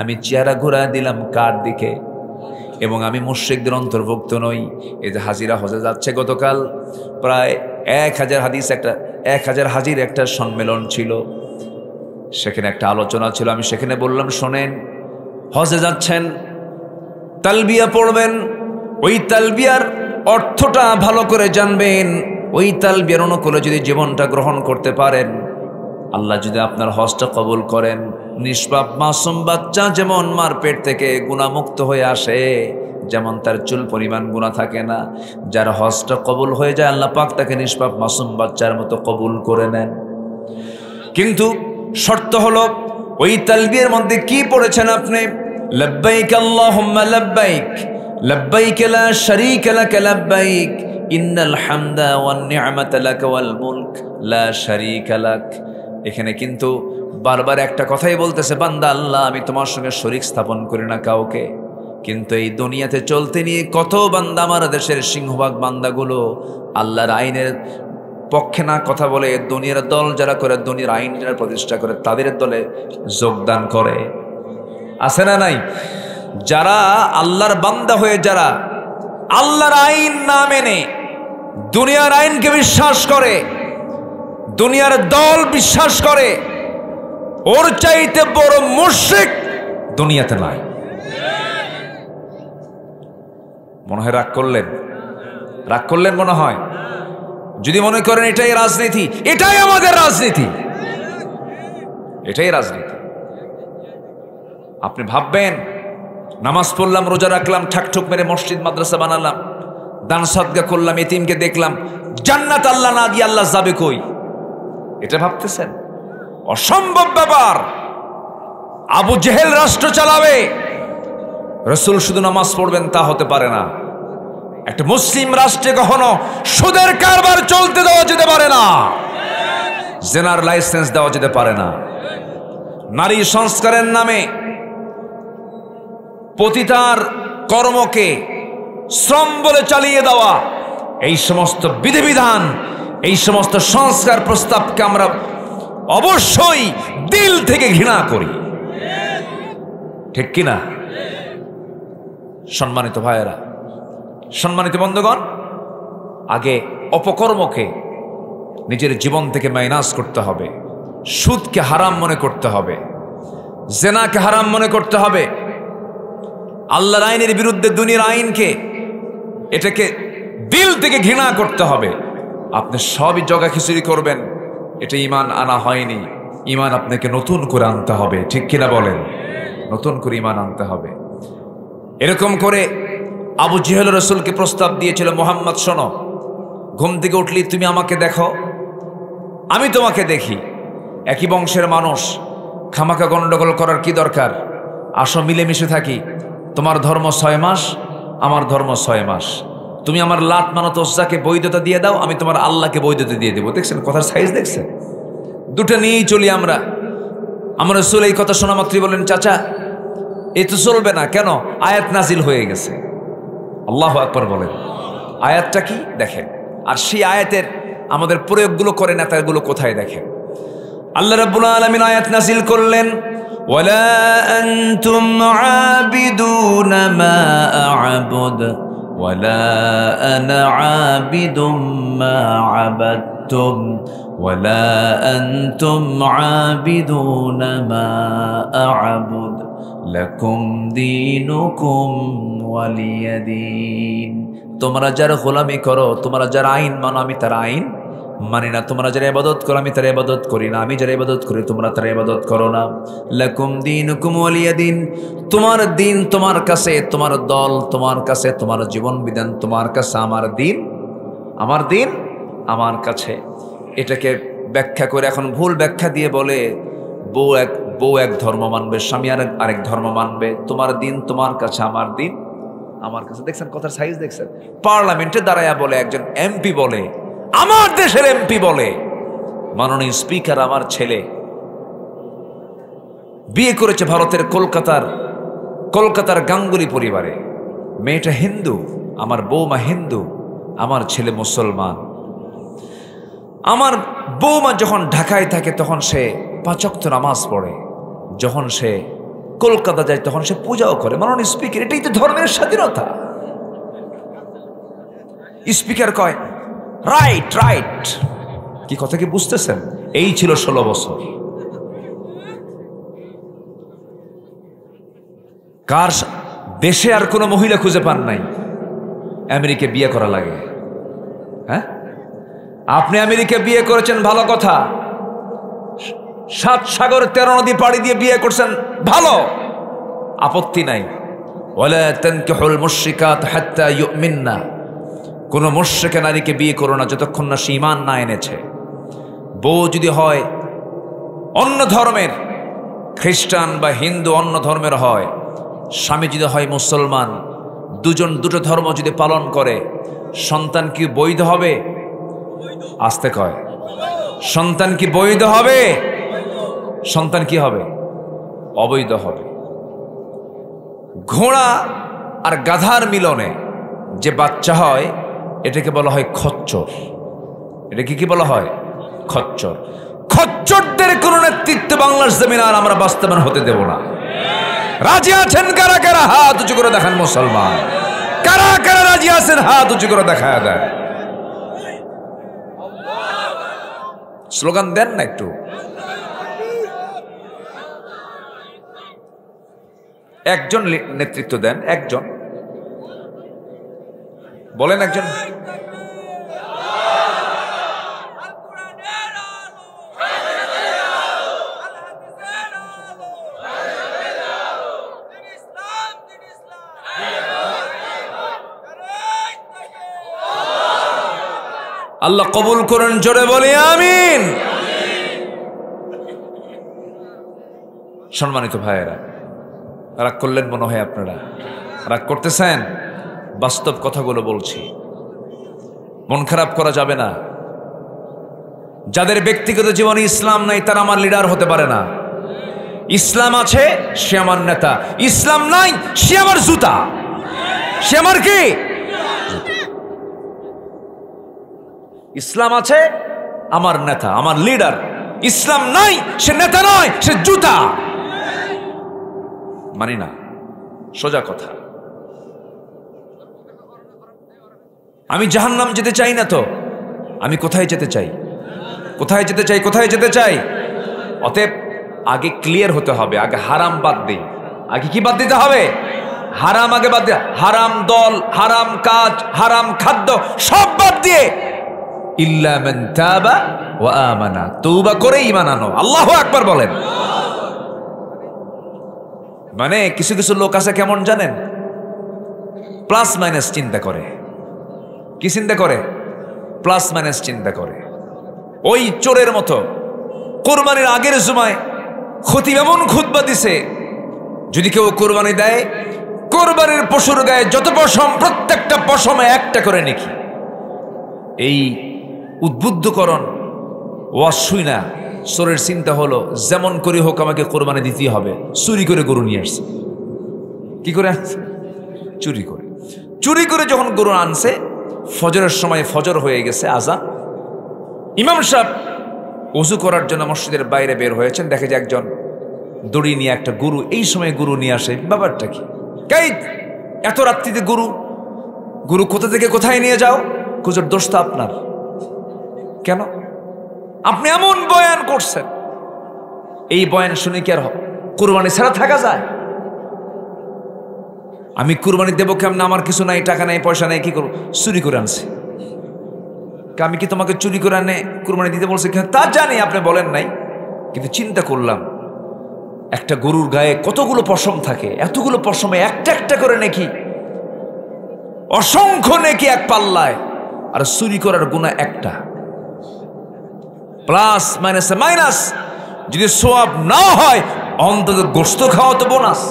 আমি চেহারা ঘুরা দিলাম কার দিকে? এবং আমি মুশরিকদের অন্তর্ভুক্ত নই। এই যে হাজিরা হজে যাচ্ছে, গতকাল প্রায় 1000 হাজির একটা সম্মেলন ছিল, সেখানে একটা আলোচনা ছিল। আমি সেখানে বললাম, শোনেন, হজে যাচ্ছেন, তালবিয়া পড়বেন, ওই তালবিয়ার অর্থটা ভালো করে জানবেন, ওই তালবিয়ার অনুকূলে যদি জীবনটা গ্রহণ করতে পারেন, আল্লাহ যদি আপনার হজটা কবুল করেন, নিষ্পাপ মাসুম বাচ্চা যেমন মার পেট থেকে গুনাহমুক্ত হয়ে আসে, যেমন তার চুল পরিমাণ গুনাহ থাকে না, যার হজটা কবুল হয়ে যায় আল্লাহ পাক তাকে নিষ্পাপ মাসুম বাচ্চার মতো কবুল করে নেন। কিন্তু শর্ত হলো, ওই তালবিয়ার মধ্যে কি পড়েছেন আপনি? লব্বাইক আল্লাহুম্মা লব্বাইক, লব্বাইক লা শারীকা লাক লব্বাইক, ইন্নাল হামদা ওয়ান নি'মাতা লাক ওয়াল মুলক লা শারীকা লাক। এখানে কিন্তু বারবার একটা কথাই বলতেছে, বান্দা আল্লাহ আমি তোমার সঙ্গে শরীক স্থাপন করি না কাউকে। কিন্তু এই দুনিয়াতে চলতে নিয়ে কত বান্দা, আমার দেশের সিংহভাগ বান্দাগুলো আল্লাহর আইনের পক্ষে না কথা বলে, দুনিয়ার দল যারা করে, দুনিয়ার আইন যারা প্রতিষ্ঠা করে, তাদের দলে যোগদান করে। আছে না নাই? যারা আল্লাহর বান্দা হয়ে যারা আল্লাহর আইন না মেনে দুনিয়ার আইনকে বিশ্বাস করে, দুনিয়ার দল বিশ্বাস করে, ওর চাইতে বড় মুশরিক দুনিয়াতে নাই। মনে হয় রাগ করলেন মনে হয়। যদি মনে করেন এটাই রাজনীতি, এটাই আমাদের রাজনীতি, এটাই রাজনীতি। আপনি ভাববেন, নামাজ পড়লাম, রোজা রাখলাম, ঠাকঠুক মেরে মসজিদ মাদ্রাসা বানালাম, দান সাদগা করলাম, এতিমকে দেখলাম, জান্নাত আল্লাহ না দিয়ে আল্লাহ যাবে কই? এটা ভাবতেছেন? অসম্ভব ব্যাপার। আবু জেহেল রাষ্ট্র চালাবে, রাসূল শুধু নামাজ পড়বেন তা হতে পারে না। একটা মুসলিম রাষ্ট্রে কখনো সুদের কারবার চলতে দেওয়া যেতে পারে না, জেনার লাইসেন্স দেওয়া যেতে পারে না, নারী সংস্কারের নামে পতিতার কর্মকে শ্রম বলে চালিয়ে দেওয়া, এই সমস্ত বিধিবিধান, এই সমস্ত সংস্কার প্রস্তাবকে আমরা অবশ্যই দিল থেকে ঘৃণা করি, ঠিক কিনা? সম্মানিত ভাইয়েরা, সম্মানিত বন্ধুগণ, আগে অপকর্মকে নিজের জীবন থেকে মাইনাস করতে হবে, সুদকে হারাম মনে করতে হবে, জেনাকে হারাম মনে করতে হবে, আল্লাহর আইনের বিরুদ্ধে দুনিয়ার আইনকে, এটাকে দিল থেকে ঘৃণা করতে হবে। আপনি সবই জগা খিচুড়ি করবেন, এটা ঈমান আনা হয়নি। ঈমান আপনাকে নতুন করে আনতে হবে, ঠিক কিনা বলেন? নতুন করে ঈমান আনতে হবে। এরকম করে আবু জেহেল রাসূলকে প্রস্তাব দিয়েছিল, মুহাম্মদ শোনো, ঘুম থেকে উঠলি তুমি আমাকে দেখো, আমি তোমাকে দেখি, একই বংশের মানুষ, খামাকা গন্ডগোল করার কি দরকার? আসো মিলেমিশে থাকি, তোমার ধর্ম 6 মাস, আমার ধর্ম 6 মাস, তুমি আমার লাত মানত ওজ্জাকে বৈধতা দিয়ে দাও, আমি তোমার আল্লাহকে বৈধতা দিয়ে দেবো। দেখছেন কথার সাইজ? দেখছেন? দুটো নিয়েই চলি আমরা। আমার রাসূল এই কথা শোনা মাত্রই বলেন, চাচা এ তো চলবে না। কেন? আয়াত নাজিল হয়ে গেছে। আল্লাহু আকবার বলেন। আয়াতটা কি দেখেন, আর সেই আয়াতের আমাদের প্রয়োগগুলো করে নেতাগুলো কোথায় দেখেন। আল্লাহ রাব্বুল আলামিন আয়াত নাজিল করলেন, ওয়ালা আনতুম আবিদুনা মা আ'বুদ ওয়ালা আনা আবিদুম মা আবাদতুম ওয়ালা আনতুম আবিদুনা মা আ'বুদ লাকুম দীনুকুম ওয়ালিয়া দীন। তোমরা যারা গোলামি করো, তোমরা যারা আইন মানো, আমি তার আইন মানি না। তোমরা যারা ইবাদত করো, আমি তার ইবাদত করি না। আমি যারা ইবাদত করি, তোমরা তার ইবাদত করো না। লাকুম দীনুকুম ওয়ালিয়া দীন। তোমার দিন তোমার কাছে, তোমার দল তোমার কাছে, তোমার জীবন বিধান তোমার কাছে, আমার দিন আমার দিন আমার কাছে। এটাকে ব্যাখ্যা করে এখন ভুল ব্যাখ্যা দিয়ে বলে বউ এক ধর্ম মানবে, স্বামী আরেক ধর্ম মানবে, তোমার দিন তোমার কাছে, আমার দিন আমার কাছে। দেখছেন কথার সাইজ দেখছেন? পার্লামেন্টে দাঁড়ায়া বলে, একজন এমপি বলে, আমার দেশের এমপি বলে, মাননীয় স্পিকার আমার ছেলে বিয়ে করেছে ভারতের কলকাতার গাঙ্গুলি পরিবারে, মেয়েটা হিন্দু, আমার বৌমা হিন্দু, আমার ছেলে মুসলমান। আমার বৌমা যখন ঢাকায় থাকে তখন সে 5 ওয়াক্ত নামাজ পড়ে, যখন সে কলকাতা যায় তখন সে পূজাও করে। মাননীয় স্পিকার, এটাই তো ধর্মের স্বাধীনতা। স্পিকার কয় রাইট রাইট। কি কথা কি বুঝতেছেন? এই ছিল 16 বছর। কার দেশে আর কোনো মহিলা খুঁজে পান নাই আমেরিকা বিয়ে করা লাগে? হ্যাঁ, আপনি আমেরিকা বিয়ে করেছেন, ভালো কথা। 7 সাগর 13 নদী পাড়ি দিয়ে বিয়ে করছেন, ভালো, আপত্তি নাই। ওয়ালা তানকিহুল মুশরিকাত হাত্তা ইউমিননা, কোন মুশরিকা নারীকে বিয়ে করো না যতক্ষণ না সে ঈমান না এনেছে। বউ যদি হয় অন্য ধর্মের, খ্রিস্টান বা হিন্দু অন্য ধর্মের হয়, স্বামী যদি হয় মুসলমান, দুজন দুটো ধর্ম যদি পালন করে, সন্তান কি বৈধ হবে? আস্তে কয়, সন্তান কি বৈধ হবে? সন্তান কি হবে? অবৈধ হবে। ঘোড়া আর গাধার মিলনে যে বাচ্চা হয় এটাকে বলা হয় খচ্চর। এটাকে কি বলা হয়? খচ্চর। খচ্চরদের কোন নেতৃত্ব বাংলার জমিনে আর আমরা বাস্তবায়ন হতে দেব না। রাজি আছেন কারা কারা? হাত উঁচু করে দেখান মুসলমান। কারা কারা রাজি আছেন? হাত উঁচু করে দেখা দেয়। স্লোগান দেন না একটু। একজন নেতৃত্ব দেন, একজন বলেন, একজন। আল্লাহ কবুল করুন, জোরে বলি আমিন। সম্মানিত ভাইয়েরা, রাগ করলেন মনে হয়? আপনারা রাগ করতেছেন? বাস্তব কথাগুলো বলছি, মন খারাপ করা যাবে না। যাদের ব্যক্তিগত জীবনে ইসলাম নাই তারা আমার লিডার হতে পারে না। ইসলাম আছে সে আমার নেতা, ইসলাম নাই সে আমার জুতা, সে আমার কি? ইসলাম আছে আমার নেতা, আমার লিডার। ইসলাম নাই সে নেতা নয়, সে জুতা। মানি না, সোজা কথা। আমি জাহান্নাম যেতে চাই না তো, আমি কোথায় যেতে চাই? কোথায় যেতে চাই? কোথায় যেতে চাই? অতএব আগে ক্লিয়ার হতে হবে, আগে হারাম বাদ দিই। আগে কি বাদ দিতে হবে? হারাম আগে বাদ দিয়ে, হারাম দল, হারাম কাজ, হারাম খাদ্য সব বাদ দিয়ে ইল্লা মান তাবা ওয়া আমানা, তওবা করে ঈমান আনো। আল্লাহু আকবার বলেন। মানে কিছু কিছু লোক আছে কেমন জানেন? প্লাস মাইনাস চিন্তা করে। কি চিন্তা করে? প্লাস মাইনাস চিন্তা করে। ওই চোরের মতো কোরবানির আগের জুমায় খতিব এমন খুতবা দিছে, যদি কেউ কোরবানি দেয়, কোরবানির পশুর গায়ে যত পশম, প্রত্যেকটা পশমে একটা করে নেকি। এই উদ্বুদ্ধকরণ ওয়াজ শুই না চোরের চিন্তা হলো যেমন করে হোক আমাকে কোরবানি দিতেই হবে। চুরি করে গরু নিয়ে আসছে। কি করে আসছে? চুরি করে। চুরি করে যখন গরু আনছে, ফজরের সময় ফজর হয়ে গেছে, আজান। ইমাম সাহেব ওযু করার জন্য মসজিদের বাইরে বের হয়েছেন, দেখে যে একজন দড়ি নিয়ে একটা গরু, এই সময় গরু নিয়ে আসে। ব্যাপারটা কি? এত রাত্রিতে গরু কোথা থেকে কোথায় নিয়ে যাও? হুজুর দোষটা আপনার। কেন? আপনি এমন বয়ান করছেন, এই বয়ান শুনে কি আর কুরবানি ছাড়া থাকা যায়? আমি কুরবানি দেবো কেমন? আমার কিছু নাই, টাকা নাই, পয়সা নাই, কি করবো? চুরি করে আনছি। আমি কি তোমাকে চুরি করে আনে কুরবানি দিতে বলছি? তা জানি আপনি বলেন নাই, কিন্তু চিন্তা করলাম একটা গরুর গায়ে কতগুলো পশম থাকে, এতগুলো পশমে একটা একটা করে নেকি, অসংখ্য নেকি এক পাল্লায়, আর চুরি করার গুনাহ একটা। প্লাস মাইনাসে মাইনাস। যদি সওয়াব না হয় অন্তত গোশত খাওয়া তো বোনাস।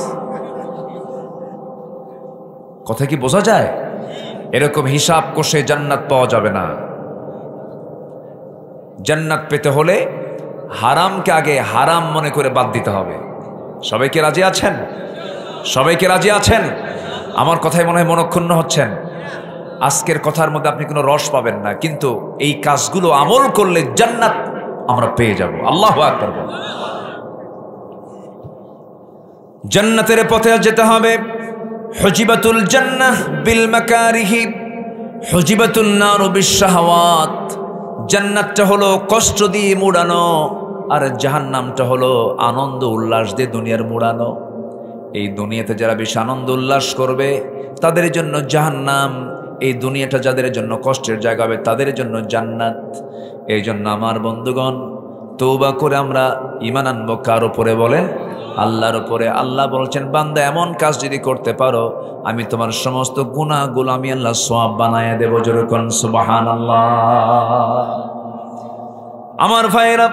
কথা কি বোঝা যায়? এরকম হিসাব কষে জান্নাত পাওয়া যাবে না। জান্নাত পেতে হলে হারামকে আগে হারাম মনে করে বাদ দিতে হবে। সবাইকে রাজি আছেন? সবাইকে রাজি আছেন? আমার কথায় মনে হয় মনক্ষুণ্ণ হচ্ছেন। আজকের কথার মধ্যে আপনি কোনো রস পাবেন না, কিন্তু এই কাজগুলো আমল করলে জান্নাত আমরা পেয়ে যাব। আল্লাহু আকবার। জান্নাতের পথে যেতে হবে। হুজিবাতুল জান্নাহ বিল মাকারিহি, হুজিবাতুন নারু বিশ শাহাওয়াত। জান্নাতটা হলো কষ্ট দিয়ে মুড়ানো, আর জাহান্নামটা হলো আনন্দ উল্লাস দিয়ে দুনিয়ার মুড়ানো। এই দুনিয়াতে যারা বেশি আনন্দ উল্লাস করবে তাদের জন্য জাহান্নাম, এই দুনিয়াটা যাদের জন্য কষ্টের জায়গা হবে তাদের জন্য জান্নাত। এই জন্য আমার বন্ধুগণ, তওবা করে আমরা ঈমান আনবো কার উপরে বলেন? আল্লাহর উপরে। আল্লাহ বলছেন, বান্দা এমন কাজ যদি করতে পারো আমি তোমার সমস্ত গুনাহগুলো আমি আল্লাহ সওয়াব বানায়া দেব। জোরে কোন সুবহানাল্লাহ। আমার ভাইরা,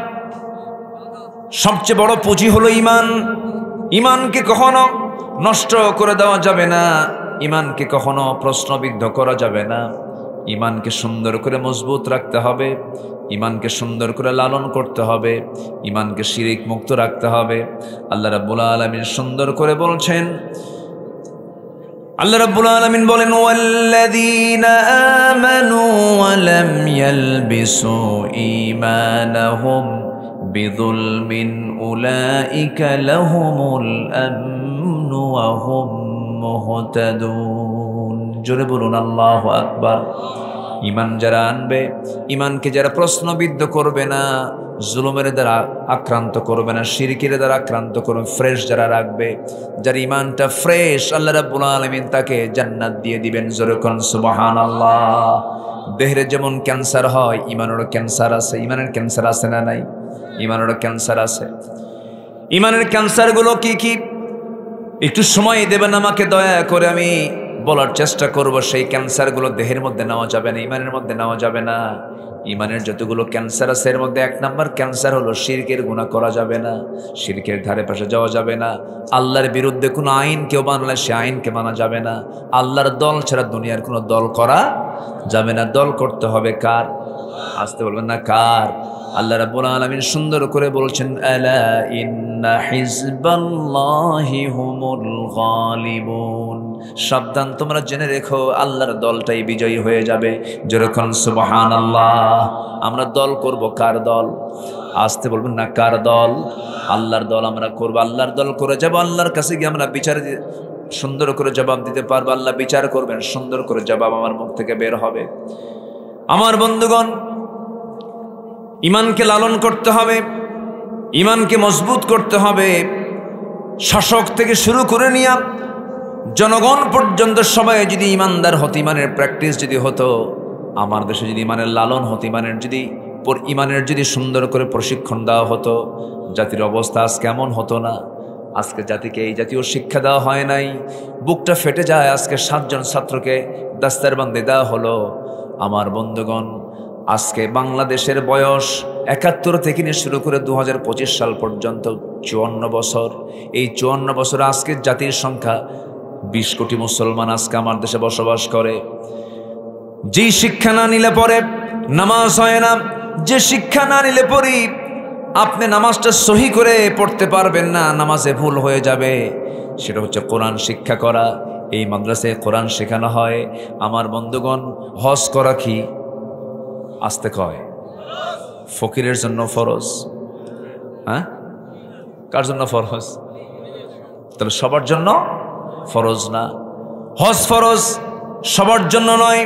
সবচেয়ে বড় পুঁজি হলো ঈমান। ঈমানকে কখনো নষ্ট করে দেওয়া যাবে না, ঈমানকে কখনো প্রশ্নবিদ্ধ করা যাবে না। ঈমানকে সুন্দর করে মজবুত রাখতে হবে, ঈমানকে সুন্দর করে লালন করতে হবে, ঈমানকে শিরিক মুক্ত রাখতে হবে। আল্লাহ রাব্বুল আলামিন সুন্দর করে বলছেন, আল্লাহ রাব্বুল আলামিন বলেন, ওয়াল্লাযীনা আমানু ওয়া লাম ইয়ালবিসু ঈমানাহুম বিযুলমিন উলাইকা লাহুমুল আমনু ওয়া হুম মুহতাদুন। জোরে বলুন আল্লাহু আকবার। ঈমান যারা আনবে, ঈমানকে যারা প্রশ্নবিদ্ধ করবে না, জুলুমের দ্বারা আক্রান্ত করবে না, শিরকের দ্বারা আক্রান্ত করবে, ফ্রেশ যারা রাখবে, যার ঈমানটা ফ্রেশ, আল্লাহ রাব্বুল আলামিন তাকে জান্নাত দিয়ে দিবেন। জোরে কোন সুবহানাল্লাহ। দেহের যেমন ক্যান্সার হয়, ঈমানেরও ক্যান্সার আছে। ঈমানের ক্যান্সার আছে না নাই? ঈমানেরও ক্যান্সার আছে। ঈমানের ক্যান্সারগুলো কি কি একটু সময় দেবেন আমাকে দয়া করে, আমি বলার চেষ্টা করব। সেই ক্যান্সারগুলো দেহের মধ্যে নেওয়া যাবে না, ঈমানের মধ্যে নেওয়া যাবে না। ঈমানের যতগুলো ক্যান্সার আছে এর মধ্যে 1 নাম্বার ক্যান্সার হলো শিরকের গুনাহ করা যাবে না, শিরকের ধারে পাশে যাওয়া যাবে না। আল্লাহর বিরুদ্ধে কোনো আইন কেউ মানলে সে আইনকে মানা যাবে না। আল্লাহর দল ছাড়া দুনিয়ার কোনো দল করা যাবে না। দল করতে হবে কার? আসতে বলবেন না, কার? আল্লাহ রাব্বুল আলামিন সুন্দর করে বলছেন, আলা ইন্না হিজবাল্লাহি হুমুল গালিবুন। সাবধান, তোমরা জেনে রেখো আল্লাহর দলটাই বিজয়ী হয়ে যাবে। যেরকম সুবহানাল্লাহ। আমরা দল করব কার দল? আসতে বলবেন না, কার দল? আল্লাহর দল আমরা করব। আল্লাহর দল করে যাব, আল্লাহর কাছে গিয়ে আমরা বিচার সুন্দর করে জবাব দিতে পারবো। আল্লাহ বিচার করবেন, সুন্দর করে জবাব আমার মুখ থেকে বের হবে। আমার বন্ধুগণ, ঈমানকে লালন করতে হবে, ঈমানকে মজবুত করতে হবে। শাসক থেকে শুরু করে নিয়ে জনগণ পর্যন্ত সবাই যদি ঈমানদার হতো, ঈমানের প্র্যাকটিস যদি হতো, আমার দেশে যদি ঈমানের লালন হতো, ঈমানের যদি সুন্দর করে প্রশিক্ষণ দেওয়া হতো, জাতির অবস্থা আজ কেমন হতো না। আজকে জাতিকে এই জাতীয় শিক্ষা দেওয়া হয় নাই, বুকটা ফেটে যায়। আজকে 7 জন ছাত্রকে দাস্তারবন্দি দেওয়া হলো। আমার বন্ধুগণ, আজকে বাংলাদেশের বয়স 71 থেকে নিয়ে শুরু করে 2025 সাল পর্যন্ত 54 বছর। এই 54 বছর আজকে জাতির সংখ্যা 20 কোটি মুসলমান আজকে আমার দেশে বসবাস করে। যেই শিক্ষা না নিলে পরে নামাজ হয় না, যে শিক্ষা না নিলে পরে আপনি নামাজটা সহি করে পড়তে পারবেন না, নামাজে ভুল হয়ে যাবে, সেটা হচ্ছে কোরআন শিক্ষা করা। এই মাদ্রাসায় কোরআন শেখানো হয়। আমার বন্ধুগণ, হজ করা কি আসতে কয়? ফকিরের জন্য ফরজ। হ্যাঁ, কার জন্য ফরজ? তাহলে সবার জন্য ফরজ না। হজ ফরজ সবার জন্য নয়,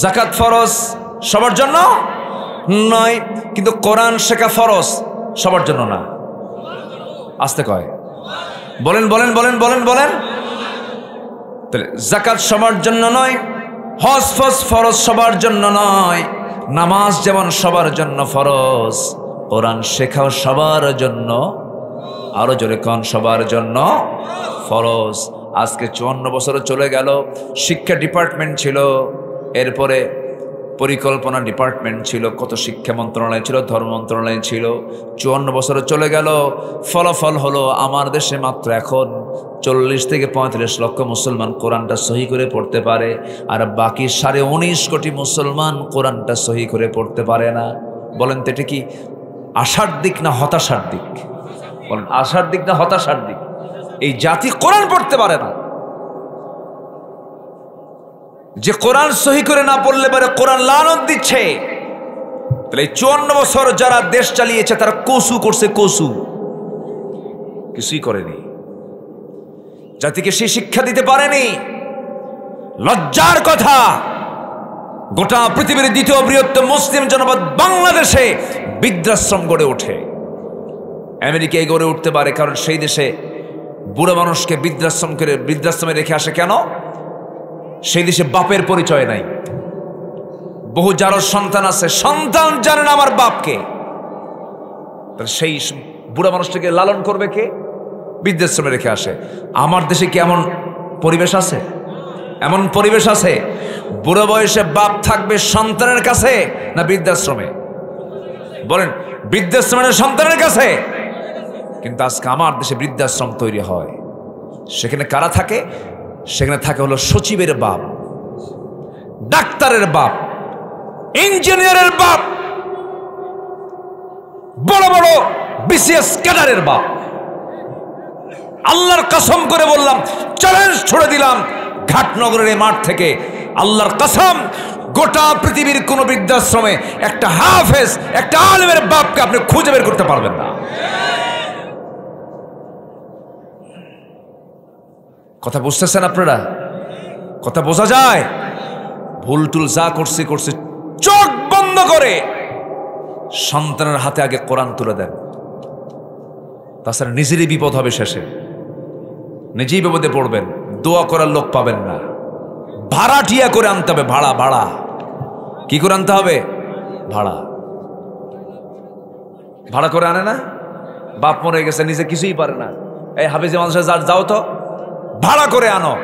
যাকাত ফরজ সবার জন্য নয়, কিন্তু কোরআন শেখা ফরজ সবার জন্য না। আসতে কয়? বলেন বলেন বলেন বলেন বলেন। তাহলে যাকাত সবার জন্য নয়, হজ ফরজ সবার জন্য নয়, নামাজ যেমন সবার জন্য ফরজ, কোরআন শেখাও সবার জন্য, আরো জোরে কোন, সবার জন্য ফরজ। আজকে 54 বছর চলে গেল, শিক্ষা ডিপার্টমেন্ট ছিল, এরপরে পরিকল্পনা ডিপার্টমেন্ট ছিল, কত শিক্ষা মন্ত্রণালয় ছিল, ধর্ম মন্ত্রণালয় ছিল। 54 বছরে চলে গেল, ফলাফল হলো আমার দেশে মাত্র এখন 40 থেকে 35 লক্ষ মুসলমান কোরআনটা সহি করে পড়তে পারে, আর বাকি 19.5 কোটি মুসলমান কোরআনটা সহি করে পড়তে পারে না। বলেন তো এটা কি আশার দিক না হতাশার দিক? বলেন আশার দিক না হতাশার দিক? এই জাতি কোরআন পড়তে পারে না। যে কোরআন সহি করে না পড়লে পারে কোরআন লানত দিচ্ছে। তাহলে এই 54 বছর যারা দেশ চালিয়েছে তারা কসু করছে, কসু কিছুই করেনি, জাতিকে সে শিক্ষা দিতে পারেনি। লজ্জার কথা, গোটা পৃথিবীর দ্বিতীয় বৃহত্তম মুসলিম জনপদ বাংলাদেশে বৃদ্ধাশ্রম গড়ে ওঠে। আমেরিকায় গড়ে উঠতে পারে কারণ সেই দেশে বুড়ো মানুষকে বৃদ্ধাশ্রমে রেখে আসে। কেন? সেই দেশে বাপের পরিচয় নাই। বহু যার সন্তান আছে, সন্তান জানে না আমার বাপকে, তাহলে সেই বুড়া মানুষটাকে লালন করবে কে? বৃদ্ধাশ্রমে রেখে আসে। আমার দেশে কি এমন পরিবেশ আছে? এমন পরিবেশ আছে? বুড়ো বয়সে বাপ থাকবে সন্তানের কাছে না বৃদ্ধাশ্রমে? বলেন বৃদ্ধাশ্রমের সন্তানের কাছে। কিন্তু আজকে আমার দেশে বৃদ্ধাশ্রম তৈরি হয়, সেখানে কারা থাকে? সেখানে থাকে হলো সচিবের বাপ, ডাক্তারের বাপ, ইঞ্জিনিয়ারের বাপ, বড় বড় বিসিএস ক্যাডারের বাপ। আল্লাহর কসম করে বললাম, চ্যালেঞ্জ ছুড়ে দিলাম ঘাটনগরের এই মাঠ থেকে, আল্লাহর কসম গোটা পৃথিবীর কোন বৃদ্ধাশ্রমে একটা হাফেজ, একটা আলেমের বাপকে আপনি খুঁজে বের করতে পারবেন না। কথা বুঝতেছেন আপনারা? কথা বোঝা যায়? ভুল টুল যা করছে চোখ বন্ধ করে সন্তানের হাতে আগে কোরআন তুলে দেন, তাছাড়া নিজেরই বিপদ হবে, শেষে নিজেই বিপদে পড়বেন, দোয়া করার লোক পাবেন না। ভাড়াটিয়া করে আনতে হবে, ভাড়া। কি করে আনতে হবে? ভাড়া করে আনে না? বাপ মরে গেছে, নিজে কিছুই পারে না, এই হাফিজে মানুষের যাও তো ভাড়া করে আনো।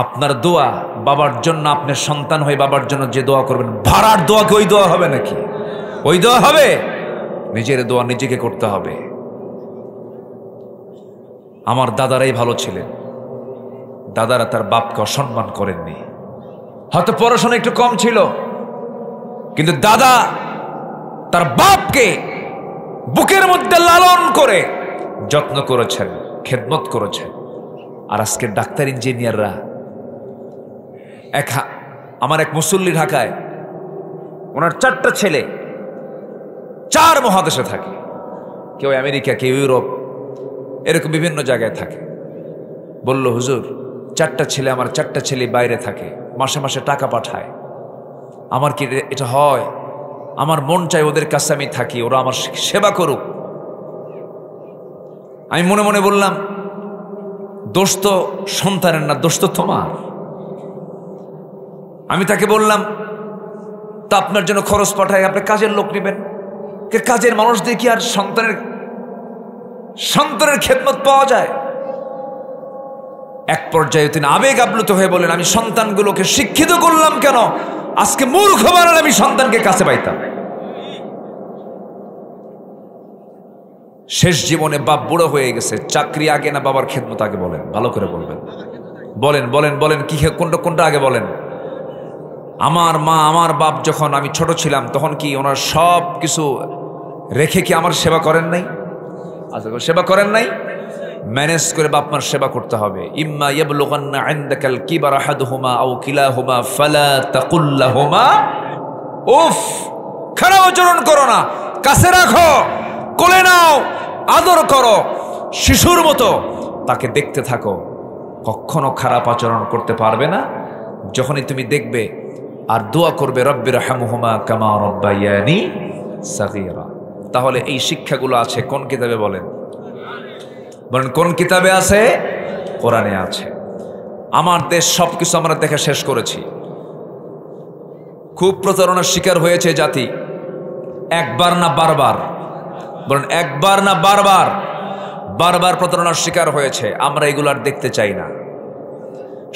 আপনার দোয়া বাবার জন্য, আপনার সন্তান হয়ে বাবার জন্য যে দোয়া করবেন, ভাড়ার দোয়া কি ওই দোয়া হবে নাকি? ওই দোয়া হবে? নিজের দোয়া নিজেকে করতে হবে। আমার দাদারাই ভালো ছিলেন, দাদারা তার বাপকে অসম্মান করেননি। হয়তো পড়াশোনা একটু কম ছিল, কিন্তু দাদা তার বাপকে বুকের মধ্যে লালন করে যত্ন করেছেন, খেদমত করেছেন। আর আজকের ডাক্তার ইঞ্জিনিয়াররা, আমার এক মুসল্লি ঢাকায়, ওনার 4টা ছেলে 4 মহাদেশে থাকে, কেউ আমেরিকা, কেউ ইউরোপ, এরকম বিভিন্ন জায়গায় থাকে। বলল, হুজুর 4টা ছেলে, আমার 4টা ছেলে বাইরে থাকে, মাসে মাসে টাকা পাঠায়, আমার কি এটা হয়? আমার মন চাই ওদের কাছে আমি থাকি, ওরা আমার সেবা করুক। আমি মনে মনে বললাম, দোষ তো সন্তানের না, দোষ তো তোমার। আমি তাকে বললাম, তা আপনার জন্য খরচ পাঠায়, আপনি কাজের লোক নেবেন, কাজের মানুষ দিয়ে কি আর সন্তানের খেদমত পাওয়া যায়? এক পর্যায়ে তিনি আবেগ আপ্লুত হয়ে বলেন, আমি সন্তানগুলোকে শিক্ষিত করলাম কেন? আজকে মূর্খ বানালে আমি সন্তানকে কাছে পাইতাম। শেষ জীবনে বাপ বুড়ো হয়ে গেছে, চাকরি আগে না বাবার খেদমত আগে? বলেন, ভালো করে বলবেন, বলেন কি কোনটা আগে বলেন? আমার মা, আমার বাপ যখন আমি ছোট ছিলাম, তখন কি ওনার সব কিছু রেখে কি আমার সেবা করেন নাই? আচ্ছা, সেবা করেন নাই? ম্যানেজ করে বাপ মার সেবা করতে হবে। ইম্মা ইয়াবলুগান্না ইনদাকাল কিবারা আহাদুহুমা আও কিলাহুমা ফালা তাকুল লাহুমা উফ। খারাপ আচরণ করো না, কাছে রাখো, কোলে নাও, আদর করো, শিশুর মতো তাকে দেখতে থাকো। কখনো খারাপ আচরণ করতে পারবে না যখনই তুমি দেখবে, আর দোয়া করবে রব্বির হামহুমা কামা রাব্বায়ানি সাগীরা। তাহলে এই শিক্ষাগুলো আছে কোন কিতাবে? বলেন কোন কিতাবে আছে? কোরআনে আছে। আমার দেশ সবকিছু আমরা দেখা শেষ করেছি। খুব প্রতারণার শিকার হয়েছে জাতি, একবার না বারবার? বলেন একবার না বারবার? বারবার প্রতারণার শিকার হয়েছে। আমরা এগুলো আর দেখতে চাই না।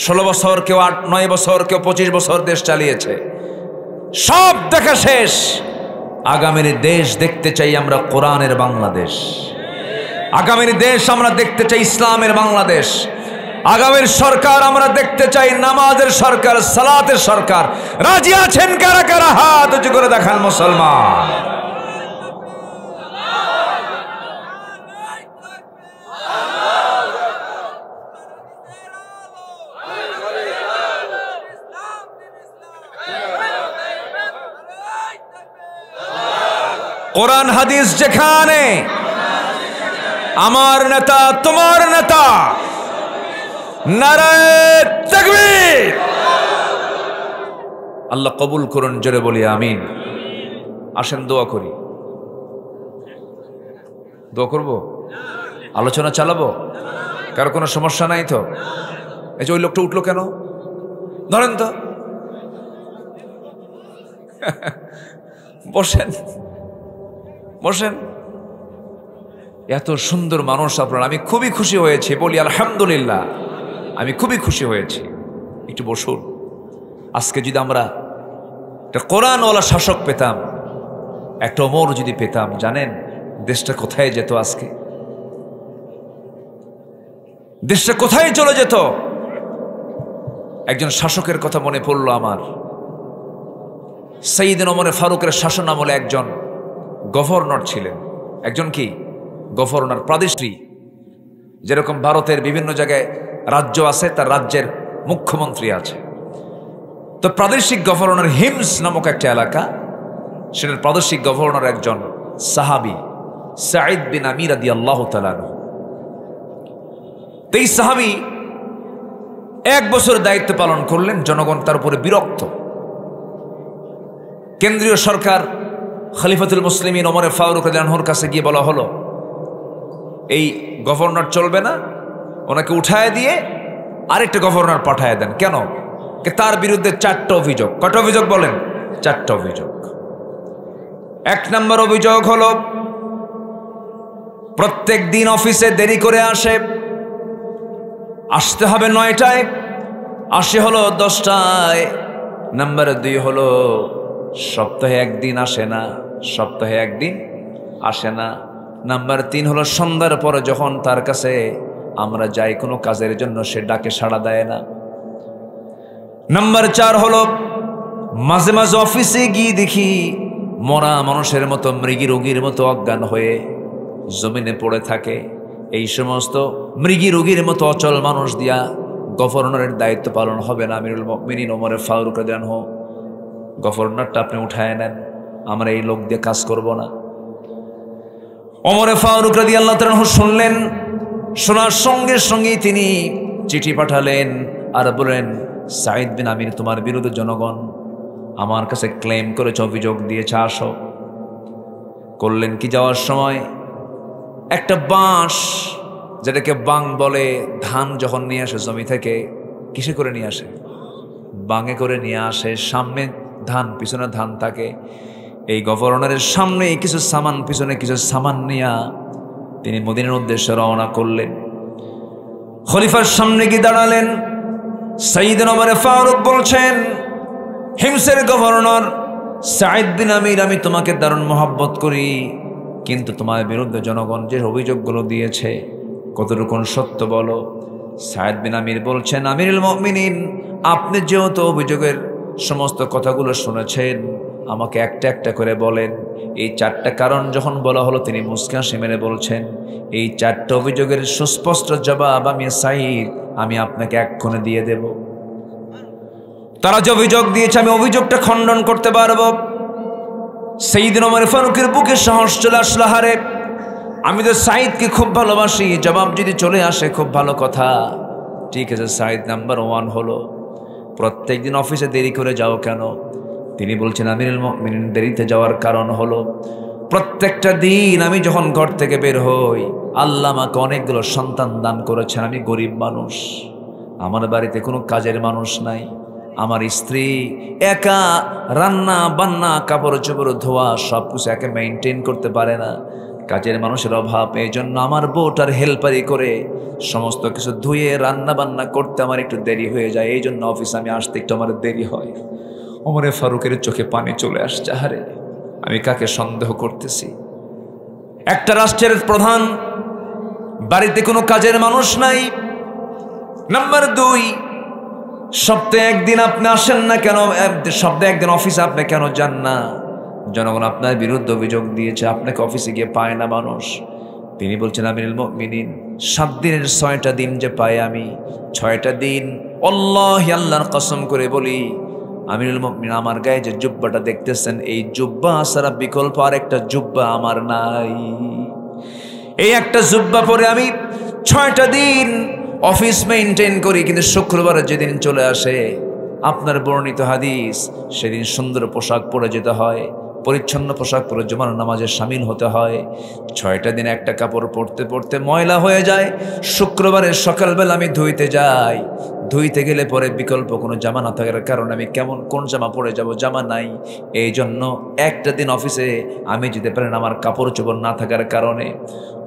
16 বছর, কেউ 8-9 বছর, কেউ 25 বছর দেশ চালিয়েছে। সব দেখা শেষ। আগামীর দেশ দেখতে চাই আমরা কোরআনের বাংলাদেশ। আগামীর দেশ আমরা দেখতে চাই ইসলামের বাংলাদেশ। আগামীর সরকার আমরা দেখতে চাই নামাজের সরকার, সালাতের সরকার। রাজি আছেন কারা কারা? হাত উঁচু করে দেখান মুসলমান। কোরআন হাদিস যেখানে, আমার নেতা তোমার নেতা, নারায়ে তাকবীর। আল্লাহ কবুল করুন, জোরে বলি আমিন। আসেন দোয়া করি। দোয়া করব, আলোচনা চালাবো। কারো কোনো সমস্যা নাই তো? এই যে ওই লোকটা উঠলো কেন? ধরেন তো, বসেন বসেন। এত সুন্দর মানুষ আপনারা, আমি খুবই খুশি হয়েছি। বলি আলহামদুলিল্লাহ, আমি খুবই খুশি হয়েছি। একটু বসুন। আজকে যদি আমরা একটা কোরআনওয়ালা শাসক পেতাম, একটা ওমর যদি পেতাম, জানেন দেশটা কোথায় যেত? আজকে দেশটা কোথায় চলে যেত? একজন শাসকের কথা মনে পড়লো আমার। সাইয়েদনা ওমর ফারুকের শাসন আমলে একজন গভর্নর ছিলেন। একজন কি গভর্নর, প্রাদেশিক। যেরকম ভারতের বিভিন্ন জায়গায় রাজ্য আছে, তার রাজ্যের মুখ্যমন্ত্রী আছে। তো প্রাদেশিক গভর্নর হিমস নামক একটা এলাকা, সেটার প্রাদেশিক গভর্নর একজন সাহাবী সাঈদ বিন আমির রাদিয়াল্লাহু তাআলা আনহু। এই সাহাবী 1 বছর দায়িত্ব পালন করলেন। জনগণ তার উপরে বিরক্ত। কেন্দ্রীয় সরকার খলিফাতুল মুসলিমিন ওমর ফারুক রাদিয়াল্লাহু আনহুর কাছে গিয়ে বলা হলো, এই গভর্নর চলবে না, ওনাকে উঠায় দিয়ে আরেকটা গভর্নর পাঠায় দেন। কেন? তার বিরুদ্ধে 4টা অভিযোগ। কয়টা অভিযোগ বলেন? 4টা অভিযোগ। 1 নম্বর অভিযোগ হলো প্রত্যেক দিন অফিসে দেরি করে আসে। আসতে হবে 9টায়, আসে হলো 10টায়। নাম্বার 2 হলো সপ্তাহে 1 দিন আসে না, সপ্তাহে 1 দিন আসে না। নাম্বার 3 হলো সন্ধ্যার পরে যখন তার কাছে আমরা যাই কোনো কাজের জন্য, সে ডাকে সাড়া দেয় না। নাম্বার 4 হলো মাঝে মাঝে অফিসে গিয়ে দেখি মরা মানুষের মতো, মৃগী রোগীর মতো অজ্ঞান হয়ে জমিনে পড়ে থাকে। এই সমস্ত মৃগী রোগীর মতো অচল মানুষ দিয়া গভর্নরের দায়িত্ব পালন হবে না। আমিরুল মুমিনিন ওমর ফারুক রাদিয়াল্লাহু আনহু, গভর্নরটা আপনি উঠায় নেন, আমরা এই লোক দিয়ে কাজ করব না। ওমর ফারুক রাদিয়াল্লাহু তাআলা শুনলেন। শোনার সঙ্গে সঙ্গেই তিনি চিঠি পাঠালেন আর বলেন, সাঈদ বিন আমির তোমার বিরুদ্ধে জনগণ আমার কাছে ক্লেম করেছে, অভিযোগ দিয়েছে, আসো। করলেন কি, যাওয়ার সময় একটা বাঁশ, যেটাকে বাং বলে, ধান যখন নিয়ে আসে জমি থেকে, কিসে করে নিয়ে আসে? বাঙে করে নিয়ে আসে। সামনে ধান, পিছনে ধান থাকে। এই গভর্নরের সামনে কিছু সামান, পিছনে কিছু সামান নিয়ে তিনি মদিনার উদ্দেশ্যে রওনা করলেন। খলিফার সামনে গিয়ে দাঁড়ালেন। সাইয়েদনা ওমর ফারুক বলছেন, হিমসের গভর্নর সাঈদ বিন আমির, আমি তোমাকে দারুণ মহব্বত করি, কিন্তু তোমার বিরুদ্ধে জনগণ যে অভিযোগগুলো দিয়েছে কতটুকু সত্য বলো। সাঈদ বিন আমির বলছেন, আমিরুল মুমিনিন, আপনি যেহেতু অভিযোগের সমস্ত কথাগুলো শুনেছেন, আমাকে একটা একটা করে বলেন। এই 4টা কারণ যখন বলা হলো, তিনি মুস্কান মেরে বলছেন, এই 4টা অভিযোগের সুস্পষ্ট জবাব আমি সাঈদ, আমি আপনাকে এক্ষণে দিয়ে দেব। তারা যে অভিযোগ দিয়েছে, আমি অভিযোগটা খণ্ডন করতে পারবো। সাইয়েদনা ওমর ফারুকের বুকে সাহস চলে আসলো। হারে, আমি তো সাঈদকে খুব ভালোবাসি, জবাব যদি চলে আসে খুব ভালো কথা। ঠিক আছে, সাঈদ নাম্বার 1 হলো প্রত্যেক দিন অফিসে দেরি করে যাও কেন? তিনি বলছেন, আমিরুল মুমিনিন, দেরিতে যাওয়ার কারণ হলো প্রত্যেকটা দিন আমি যখন ঘর থেকে বের হই, আল্লাহ আমাকে অনেকগুলো সন্তান দান করেছেন। আমি গরিব মানুষ, আমার বাড়িতে কোনো কাজের মানুষ নাই। আমার স্ত্রী একা রান্না বান্না, কাপড় চোপড় ধোয়া সব কিছু একে মেনটেন করতে পারে না। কাজের মানুষের অভাব, এই জন্য আমার বউটার হেল্পারি করে সমস্ত কিছু ধুয়ে রান্না বান্না করতে আমার একটু দেরি হয়ে যায়, এই জন্য অফিসে আমি আসতে একটু আমার দেরি হয়। ওমরে ফারুকের চোখে পানি চলে আসছে, আরে আমি কাকে সন্দেহ করতেছি? একটা রাষ্ট্রের প্রধান, বাড়িতে কোনো কাজের মানুষ নাই। নাম্বার 2, সপ্তাহে একদিন আপনি আসেন না কেন? সপ্তাহে একদিন অফিসে আপনি কেন যান না? জনগণ আপনার বিরুদ্ধে অভিযোগ দিয়েছে, আপনাকে অফিসে গিয়ে পায় না মানুষ। তিনি বলছেন, আমিরুল মুমিনিন, 7 দিনের 6টা দিন যে পাই আমি, 6টা দিন আল্লাহি, আল্লাহর কসম করে বলি, আমিরুল মুমিনিন, আমার গায়ে যে জুব্বাটা দেখতেছেন, এই জুব্বা ছাড়া বিকল্প আর একটা জুব্বা আমার নাই। এই একটা জুব্বা পরে আমি 6টা দিন অফিস মেইনটেইন করি, কিন্তু শুক্রবার যেদিন চলে আসে আপনার বর্ণিত হাদিস, সেদিন সুন্দর পোশাক পরে যেতে হয়, পরিচ্ছন্ন পোশাক পরে জুমার নামাজে শামিল হতে হয়। 6টা দিন একটা কাপড় পরতে পরতে ময়লা হয়ে যায়। শুক্রবারের সকালবেলা আমি ধুইতে যাই, ধুইতে গেলে পরে বিকল্প কোনো জামা না থাকার কারণে আমি কোন জামা পরে যাব, জামা নাই। এই জন্য একটা দিন অফিসে আমি যেতে পারি না, আমার কাপড় চোপড় না থাকার কারণে।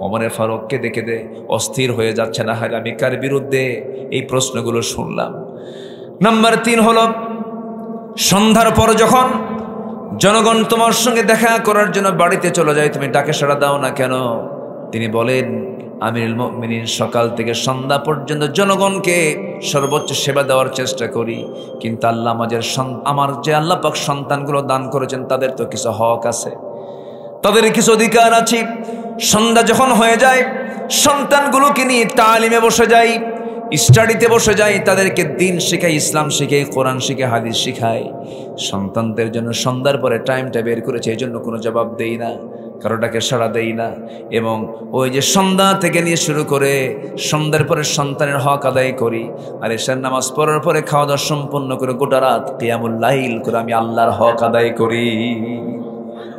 ওমরে ফারুককে দেখে অস্থির হয়ে যাচ্ছে, না হয় আমি কার বিরুদ্ধে এই প্রশ্নগুলো শুনলাম। নাম্বার 3 হলো, সন্ধ্যার পর যখন জনগণ তোমার সঙ্গে দেখা করার জন্য বাড়িতে চলে যায়, তুমি ডাকে সাড়া দাও না কেন? তিনি বলেন, আমিরুল মুমিনিন, সকাল থেকে সন্ধ্যা পর্যন্ত জনগণকে সর্বোচ্চ সেবা দেওয়ার চেষ্টা করি, কিন্তু আল্লাহ আমার যে আল্লাহ পাক সন্তানগুলো দান করেছেন, তাদের তো কিছু হক আছে, তাদের কিছু অধিকার আছে। সন্ধ্যা যখন হয়ে যায়, সন্তানগুলোকে নিয়ে তালিমে বসে যাই, স্টাডিতে বসে যাই, তাদেরকে দিন শিখাই, ইসলাম শিখাই, কোরআন শিখাই, হাদিস শিখাই। সন্তানদের জন্য সন্ধ্যার পরে টাইমটা বের করেছে, এই জন্য কোনো জবাব দেই না, কারোটাকে সাড়া দেই না। এবং ওই যে সন্ধ্যা থেকে নিয়ে শুরু করে সন্ধ্যার পরে সন্তানের হক আদায় করি, আর এশার নামাজ পড়ার পরে খাওয়া দাওয়া সম্পন্ন করে গোটা রাত কিয়ামুল লাইল করে আমি আল্লাহর হক আদায় করি।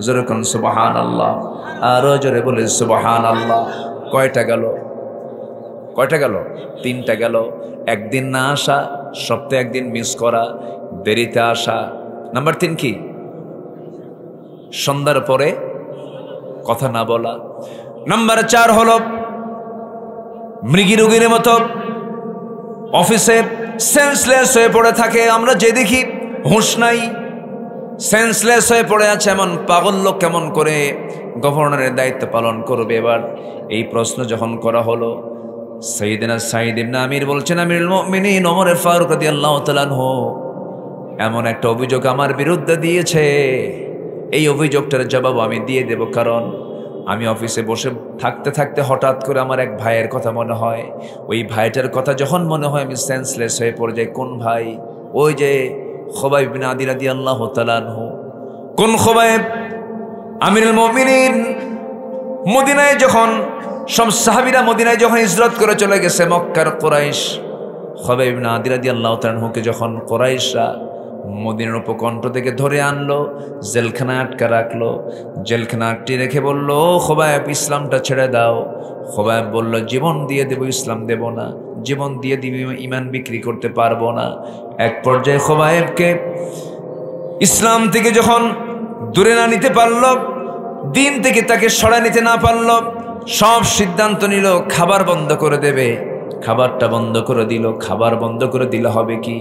জোরে কোন সুবহানাল্লাহ, আরো জোরে বলে সুবহানাল্লাহ। কয়টা গেল? 3টা গেল। একদিন না আসা, সপ্তাহে একদিন মিস করা, দেরিতে আসা। নাম্বার 3 কি? সন্ধ্যার পরে কথা না বলা। নাম্বার 4 হলো, মৃগী রোগীর মতো অফিসে সেন্সলেস হয়ে পড়ে থাকে। আমরা যে দেখি হুঁশ নাই, সেন্সলেস হয়ে পড়ে আছে, এমন পাগল লোক কেমন করে গভর্নরের দায়িত্ব পালন করবে? এবার এই প্রশ্ন যখন করা হলো, সাইয়েদনা সাঈদ ইবনে আমির বলছেন, আমিরুল মুমিনিন ওমর ফারুক রাদিয়াল্লাহু তাআলা আনহু এমন একটা অভিযোগ আমার বিরুদ্ধে দিয়েছে, এই অভিযোগটার জবাব আমি দিয়ে দেব। কারণ আমি অফিসে বসে থাকতে থাকতে হঠাৎ করে আমার এক ভাইয়ের কথা মনে হয়। ওই ভাইটার কথা যখন মনে হয় আমি সেন্সলেস হয়ে পড়ে যাই। কোন ভাই? ওই যে খুবাইব বিন আদি রাদিয়াল্লাহু তাআলা আনহু। কোন খুবাইব? আমিরুল মুমিনিন মদিনায় যখন সব সাহাবীরা মদিনায় যখন হিজরত করে চলে গেছে, মক্কার কুরাইশ খুবাইব বিন আদি রাদিয়াল্লাহু তাআলা আনহুকে যখন কুরাইশরা মদিনার উপকণ্ঠ থেকে ধরে আনলো, জেলখানায় আটকা রাখলো, জেলখানা আটকে রেখে বলল, খুবাইব ইসলামটা ছেড়ে দাও। খুবাইব বলল, জীবন দিয়ে দেব, ইসলাম দেব না। জীবন দিয়ে দিবি, ইমান বিক্রি করতে পারবো না। এক পর্যায়ে খুবাইবকে ইসলাম থেকে যখন দূরে না নিতে পারল, দিন থেকে তাকে সরাই নিতে না পারল, সব সিদ্ধান্ত নিল খাবার বন্ধ করে দেবে। খাবারটা বন্ধ করে দিল। খাবার বন্ধ করে দিলে হবে কি?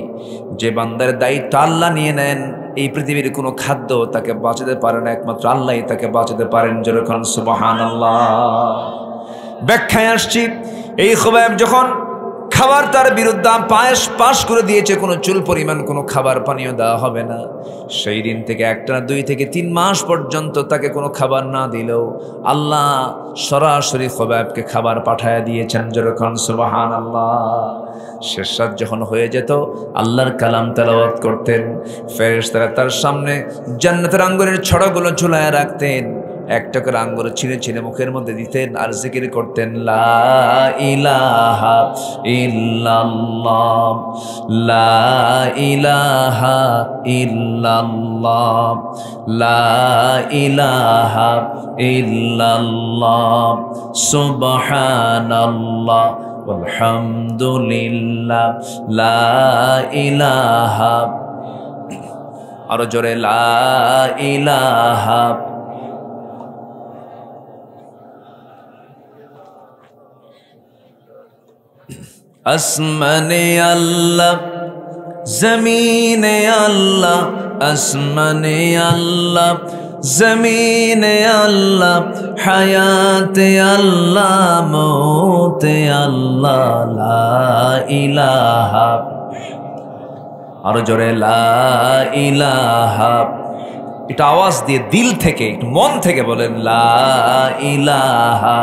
যে বান্দার দায়িত্ব আল্লাহ নিয়ে নেন, এই পৃথিবীর কোনো খাদ্য তাকে বাঁচাতে পারে না, একমাত্র আল্লাহই তাকে বাঁচাতে পারেন। যেরকম সুবহানাল্লাহ। ব্যাখ্যায় আসছি, এই খুবাইব যখন খাবার তার বিরুদ্ধে পাশ করে দিয়েছে, কোনো চুল পরিমাণ কোনো খাবার পানীয় দেওয়া হবে না, সেই দিন থেকে একটানা 2 থেকে 3 মাস পর্যন্ত তাকে কোনো খাবার না দিলেও আল্লাহ সরাসরি খুবাইবকে খাবার পাঠায়া দিয়েছেন। যেরকম সুবহানাল্লাহ। শেষ রাত যখন হয়ে যেত, আল্লাহর কালাম তেলাওয়াত করতেন, ফেরেশতারা তার সামনে জান্নাতের আঙ্গুরের ছড়াগুলো ঝুলায় রাখতেন, একটা করে আঙ্গুর ছিঁড়ে ছিঁড়ে মুখের মধ্যে দিতেন আর জিকির করতেন, লা ইলাহা ইল্লাল্লাহ, লা ইলাহা ইল্লাল্লাহ, লা ইলাহা ইল্লাল্লাহ, সুবহানাল্লাহ আলহামদুলিল্লাহ, লা ইলাহা, আরো জোরে, লা ইলাহা আসমানে আল্লাহ জমিনে আল্লাহ, আসমানে আল্লাহ জমিনে আল্লাহ, হায়াতে আল্লাহ মৌতে আল্লাহ, লা ইলাহা, আরো জোরে লা ইলাহা। এটা আওয়াজ দিয়ে দিল থেকে, একটু মন থেকে বলেন লা ইলাহা,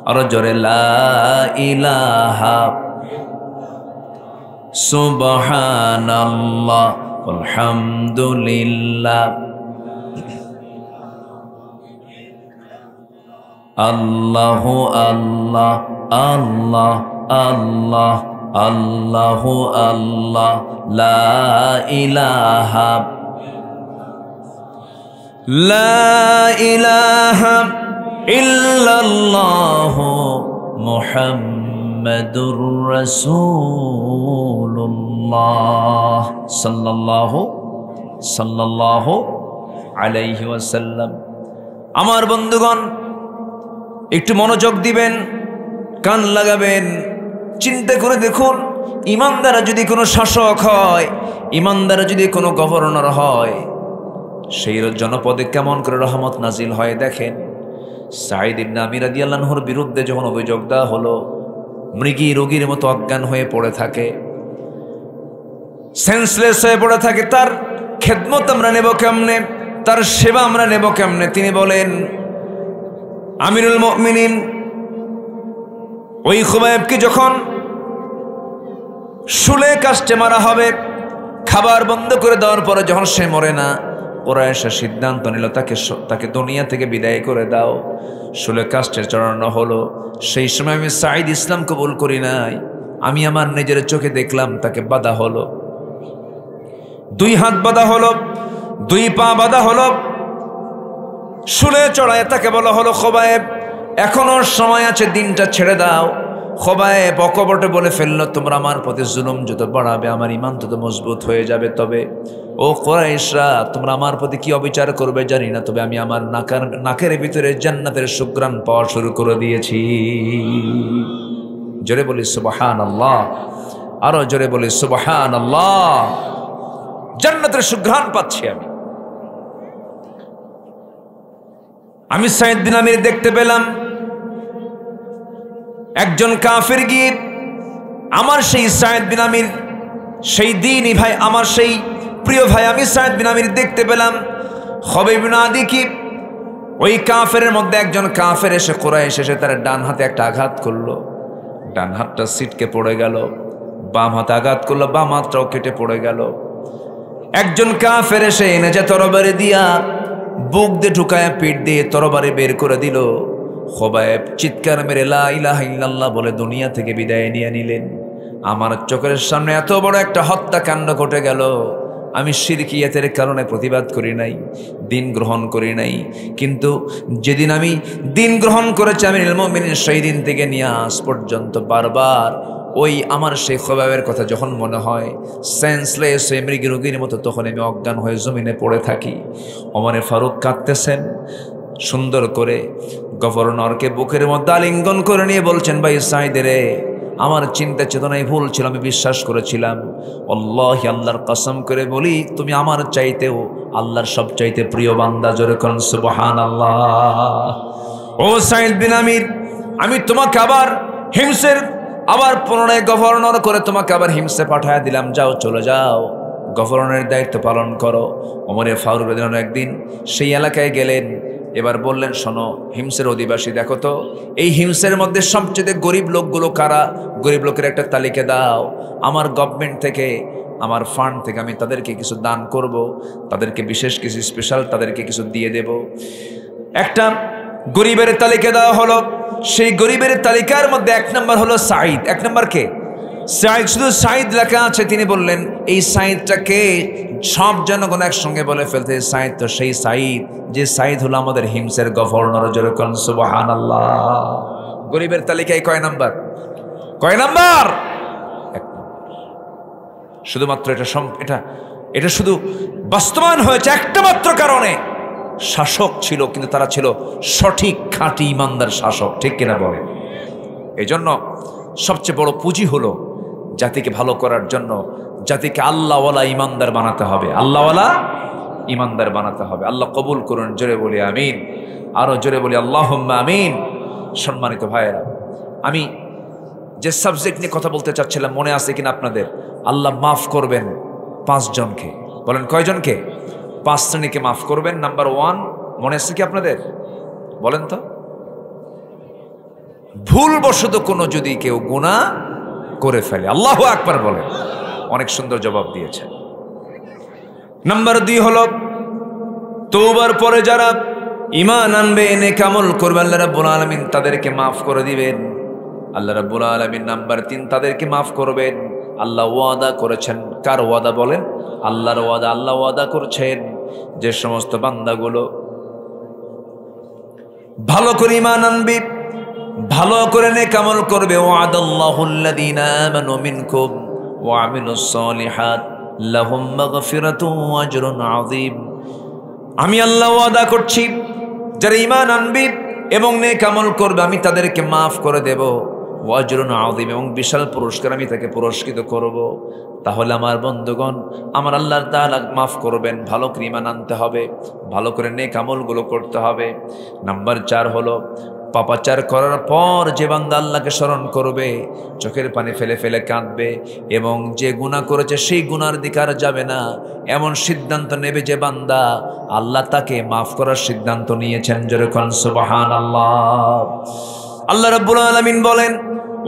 আরো জোরে লা ইলাহা। সুবহানাল্লাহ আলহামদুলিল্লাহ, আল্লাহু আল্লাহ, আল্লাহ আল্লাহ, আল্লাহু আল্লাহ, লা ইলাহা, লা ইলাহা ইল্লাল্লাহু মুহাম্মাদুর রাসূলুল্লাহ সাল্লাল্লাহু আলাইহি ওয়াসাল্লাম। আমার বন্ধুগণ, একটু মনোযোগ দিবেন, কান লাগাবেন, চিন্তা করে দেখুন, ইমানদারা যদি কোনো শাসক হয়, ইমানদারা যদি কোনো গভর্নর হয়, সেই জনপদে কেমন করে রহমত নাজিল হয়। দেখেন, সাঈদ ইবনে আমির রাদিয়াল্লাহু আনহুর বিরুদ্ধে যখন অভিযোগ দেওয়া হলো, মৃগী রোগীর মতো অজ্ঞান হয়ে পড়ে থাকে, সেন্সলেস হয়ে পড়ে থাকে, তার খেদমত আমরা নেব কেমনে, তার সেবা আমরা নেব কেমনে? তিনি বলেন, আমিরুল মুমিনিন ওই খুবাইবকে যখন শুলে কাস্টে মারা হবে, খাবার বন্ধ করে দেওয়ার পরে যখন সে মরে না, ওরা এসে সিদ্ধান্ত নিল তাকে দুনিয়া থেকে বিদায় করে দাও। শুলে কাস্টে চড়ানো হলো। সেই সময় আমি সাঈদ ইসলাম কবুল করি নাই, আমি আমার নিজের চোখে দেখলাম তাকে বাঁধা হলো, 2 হাত বাঁধা হলো, 2 পা বাঁধা হলো, শুলে চড়ায় তাকে বলা হলো, খোবায়েব এখনো সময় আছে, দিনটা ছেড়ে দাও। খোবায়েব অকপটে বলে ফেললো, তোমরা আমার প্রতি জুলুম যত বাড়াবে আমার ঈমান তত মজবুত হয়ে যাবে। তবে ও কুরাইশরা, তোমরা আমার প্রতি কি অবিচার করবে জানি না, তবে আমি আমার নাকের ভিতরে জান্নাতের সুঘ্রাণ পাওয়া শুরু করে দিয়েছি। জোরে বলি সুবহানাল্লাহ, আরো জোরে বলি সুবহানাল্লাহ। জান্নাতের সুঘ্রাণ পাচ্ছি আমি সাঈদ বিন আমির দেখতে পেলাম একজন কাফের গিয়ে আমার সেই সাঈদ বিন আমির, সেই দিনই ভাই, আমার সেই প্রিয় ভাই, আমি সাঈদ বিন আমির দেখতে পেলাম খবাইব বিন আদি কি ওই কাফেরের মধ্যে একজন কাফের এসে কুরাইশ এসে তার ডান হাতে একটা আঘাত করলো, ডান হাতটা ছিটকে পড়ে গেল, বাম হাতে আঘাত করলো, বাম হাতটাও কেটে পড়ে গেল। একজন কাফের এসে এনে যে তরবারি দিয়া বুক দিয়ে ঢুকায় পিঠ দিয়ে তরবারি বের করে দিল। খোবায়েব চিৎকার মেরে লা ইলাহা ইল্লাল্লাহ বলে দুনিয়া থেকে বিদায় নিয়ে নিলেন। আমার চোখের সামনে এত বড় একটা হত্যাকাণ্ড ঘটে গেল। আমি শিরকিয়াতের কারণে প্রতিবাদ করি নাই, দিন গ্রহণ করি নাই, কিন্তু যেদিন আমি দিন গ্রহণ করেছি আমিরুল মুমিনিন, সেই দিন থেকে নিয়ে আজ পর্যন্ত বারবার ওই আমার সেই খোবায়েবের কথা যখন মনে হয়, সেন্সলেস হয়ে মৃগী রোগীর মতো তখন আমি অজ্ঞান হয়ে জমিনে পড়ে থাকি। ওমরে ফারুক কাঁদতেছেন, সুন্দর করে গভর্নরকে বুকের মধ্যে আলিঙ্গন করে নিয়ে বলছেন, ভাই সাঈদ রে, আমার চিন্তা চেতনায় ভুল ছিল, আমি বিশ্বাস করেছিলাম, আল্লাহ আল্লাহর কসম করে বলি, তুমি আমার চাইতেও আল্লাহর সবচাইতে প্রিয় বান্দা। জোরে কোন সুবহানাল্লাহ। ও সাঈদ বিন আমির, আমি তোমাকে আবার হিমসের আবার পুনরায় গভর্নর করে তোমাকে আবার হিমসে পাঠায় দিলাম, যাও চলে যাও, গভর্নরের দায়িত্ব পালন করো। ওমরে ফারুক রাদিয়াল্লাহু একদিন সেই এলাকায় গেলেন, এবার বললেন, শোনো হিমসের অধিবাসী, দেখো তো এই হিমসের মধ্যে সবচেয়ে গরিব লোকগুলো কারা, গরিব লোকের একটা তালিকা দাও, আমার গভর্নমেন্ট থেকে, আমার ফান্ড থেকে আমি তাদেরকে কিছু দান করব, তাদেরকে বিশেষ কিছু স্পেশাল তাদেরকে কিছু দিয়ে দেব। একটা গরিবের তালিকা দেওয়া হলো। সেই গরিবের তালিকার মধ্যে 1 নম্বর হলো সাঈদ। 1 নম্বর কে? সাঈদ। শুধু সাঈদ লেখা আছে। তিনি বললেন, এই সাঈদটাকে সব জনগণ একসঙ্গে বলে ফেলতে, সাঈদ তো সেই সাঈদ যে সাঈদ হলো আমাদের হিমসের গভর্নর। জোরে কোন সুবহানাল্লাহ। গরিবের তালিকায় কয় নাম্বার? কয় নাম্বার? 1 নম্বর। শুধুমাত্র এটা শুধু বাস্তবায়ন হয়েছে একটা মাত্র কারণে, শাসক ছিল কিন্তু তারা ছিল সঠিক খাঁটি ইমানদার শাসক, ঠিক কিনা বলে? এই জন্য সবচেয়ে বড় পুঁজি হলো জাতিকে ভালো করার জন্য জাতিকে আল্লাহওয়ালা ইমানদার বানাতে হবে, আল্লাহওয়ালা ইমানদার বানাতে হবে। আল্লাহ কবুল করুন, জোরে বলি আমিন, আরো জোরে বলি আল্লাহুম্মা আমিন। সম্মানিত ভাইয়েরা, আমি যে সাবজেক্ট নিয়ে কথা বলতে চাচ্ছিলাম মনে আছে কিনা আপনাদের? আল্লাহ মাফ করবেন 5 জনকে। বলেন কয়জনকে? 5 শ্রেণীকে মাফ করবেন। নাম্বার 1 মনে আছে কি আপনাদের? বলেন তো। ভুলবশত কোনো যদি কেউ গুনাহ করে ফেলে, আল্লাহু আকবার বলেন, অনেক সুন্দর জবাব দিয়েছেন। নাম্বার 2 হলো তওবার পরে যারা ঈমান আনবে, নেক আমল করবে, আল্লাহ রাব্বুল আলামিন তাদেরকে মাফ করে দিবেন। আল্লাহ রাব্বুল আলামিন নাম্বার 3 তাদেরকে মাফ করবেন। আল্লাহ ওয়াদা করেছেন। কার ওয়াদা বলেন? আল্লাহর ওয়াদা। আল্লাহ ওয়াদা করেছেন যে সমস্ত বান্দাগুলো ভালো করে ঈমান আনবে, ভালো করে নেক আমল করবে, ওয়াদাল্লাহুল্লাযীনা আমানু মিনকুম ওয়া আমিলুস সালিহাত লাহুম মাগফিরাতুন ওয়া আজরুন আযীম। আমি আল্লাহ ওয়াদা করছি যারা ঈমান আনবে এবং নেক আমল করবে আমি তাদেরকে মাফ করে দেব, ওয়া আজরুন আযীম, এবং বিশাল পুরস্কার আমি তাকে পুরস্কৃত করব। তাহলে আমার বন্ধুগণ, আমার আল্লাহ তাআলা মাফ করবেন। ভালো করে ঈমান আনতে হবে, ভালো করে নেক আমলগুলো করতে হবে। নাম্বার 4 হলো পাপাচার করার পর যে বান্দা আল্লাহকে স্মরণ করবে, চোখের পানি ফেলে ফেলে কাঁদবে এবং যে গুনাহ করেছে সেই গুনার দিকে আর যাবে না, এমন সিদ্ধান্ত নেবে যে বান্দা, আল্লাহ তাকে মাফ করার সিদ্ধান্ত নিয়েছেন। যেরকম সুবহানাল্লাহ। আল্লাহ রাব্বুল আলামিন বলেন,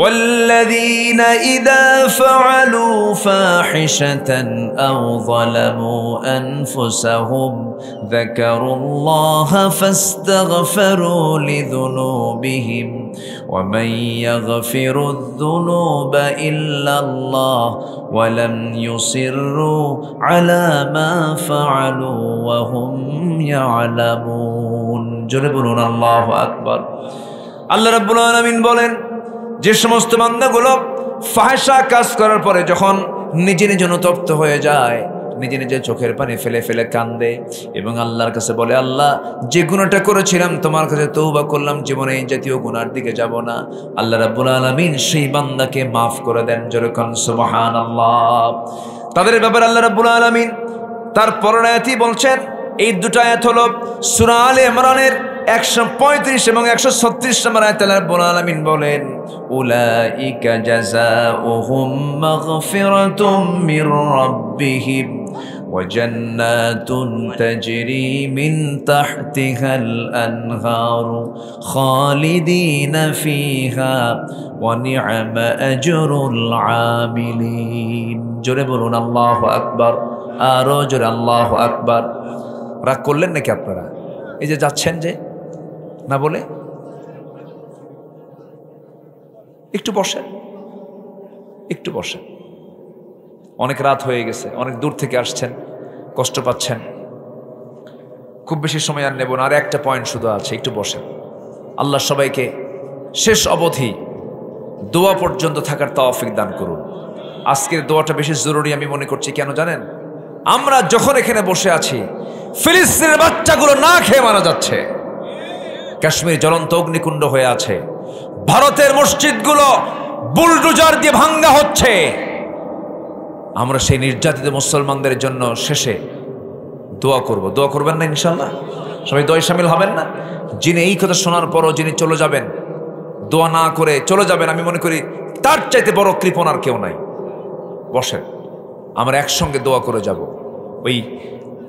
والذين إذا فعلوا فاحشة أو ظلموا أنفسهم ذكروا الله فاستغفروا لذنوبهم ومن يغفر الذنوب إلا الله ولم يصروا على ما فعلوا وهم يعلمون। জোরে বলুন আল্লাহু আকবার। আল্লাহ রাব্বুল আলামিন বলেন, যে সমস্ত বান্দাগুলো ফাহিশা কাজ করার পরে যখন নিজে নিজে অনুতপ্ত হয়ে যায়, নিজে নিজে চোখের পানি ফেলে ফেলে কান্দে এবং আল্লাহর কাছে বলে, আল্লাহ যে গুনাহটা করেছিলাম তোমার কাছে তওবা করলাম, জীবনে এই জাতীয় গুনার দিকে যাব না, আল্লাহ রাব্বুল আলামিন সেই বান্দাকে মাফ করে দেন। যেরকম সুবহানাল্লাহ। তাদের ব্যাপারে আল্লাহ রাব্বুল আলামিন তার পরের আয়াতই বলছেন। এই দুটো আয়াত হলো সূরা আলে ইমরানের 135 এবং 136 নম্বর আয়াতে আল্লাহ রাব্বুল আলামিন বলেন, উলাইকা জাযাউহুম মাগফিরাতুম মির রাব্বিহিম ওয়া জান্নাতুন তাজরি মিন তাহতিহাল আনহারু খালিদিনা ফিহা ওয়া নি'মা আজরুল আমিলিন। জোরে বলুন আল্লাহু আকবার, আরো জোরে আল্লাহু আকবার। রাগ করলেন নাকি আপনারা? এই যে যাচ্ছেন যে না বলে, একটু বসেন, একটু বসেন। অনেক রাত হয়ে গেছে, অনেক দূর থেকে আসছেন, কষ্ট পাচ্ছেন। খুব বেশি সময় আর নেব না, আর একটা পয়েন্ট শুধু আছে, একটু বসেন। আল্লাহ সবাইকে শেষ অবধি দোয়া পর্যন্ত থাকার তৌফিক দান করুন। আজকের দোয়াটা বেশি জরুরি আমি মনে করছি। কেন জানেন? আমরা যখন এখানে বসে আছি, ফিলিস্তিনের বাচ্চাগুলো না খেয়ে মারা যাচ্ছে, কাশ্মীর জ্বলন্ত অগ্নিকুণ্ড হয়ে আছে, ভারতের মসজিদগুলো বুলডোজার দিয়ে ভাঙ্গা হচ্ছে। আমরা সেই নির্যাতিত মুসলমানদের জন্য শেষে দোয়া করব। দোয়া করবেন না ইনশাল্লাহ? সবাই দোয়ায় শামিল হবেন না? যিনি এই কথা শোনার পরও যিনি চলে যাবেন, দোয়া না করে চলে যাবেন, আমি মনে করি তার চাইতে বড় কৃপণ আর কেউ নাই। বসেন, আমরা একসঙ্গে দোয়া করে যাব। ওই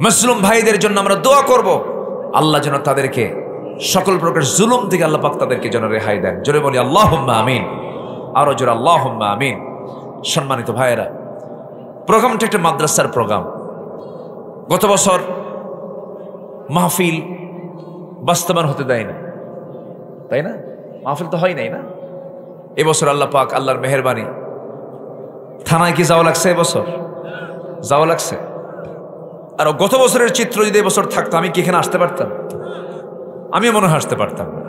মুসলিম ভাইদের জন্য আমরা দোয়া করব, আল্লাহ যেন তাদেরকে সকল প্রকার জুলুম থেকে আল্লাহ পাক তাদেরকে যেন রেহাই দেন। জোরে বলি আল্লাহুম্মা আমিন, আরো জোরে আল্লাহুম্মা আমিন। সম্মানিত ভাইয়েরা, প্রোগ্রামটা একটা মাদ্রাসার প্রোগ্রাম। গত বছর মাহফিল বাস্তবায়ন হতে দেয় না, তাই না? মাহফিল তো হয় নাই না? এবছর আল্লাহ পাক, আল্লাহর মেহেরবানি, থানায় কি যাওয়া লাগছে? এবছর যাওয়া লাগছে। আর গত বছরের চিত্র যদি এবছর থাকতো, আমি কি এখানে আসতে পারতাম? আমি মনে হয় আসতে পারতাম না।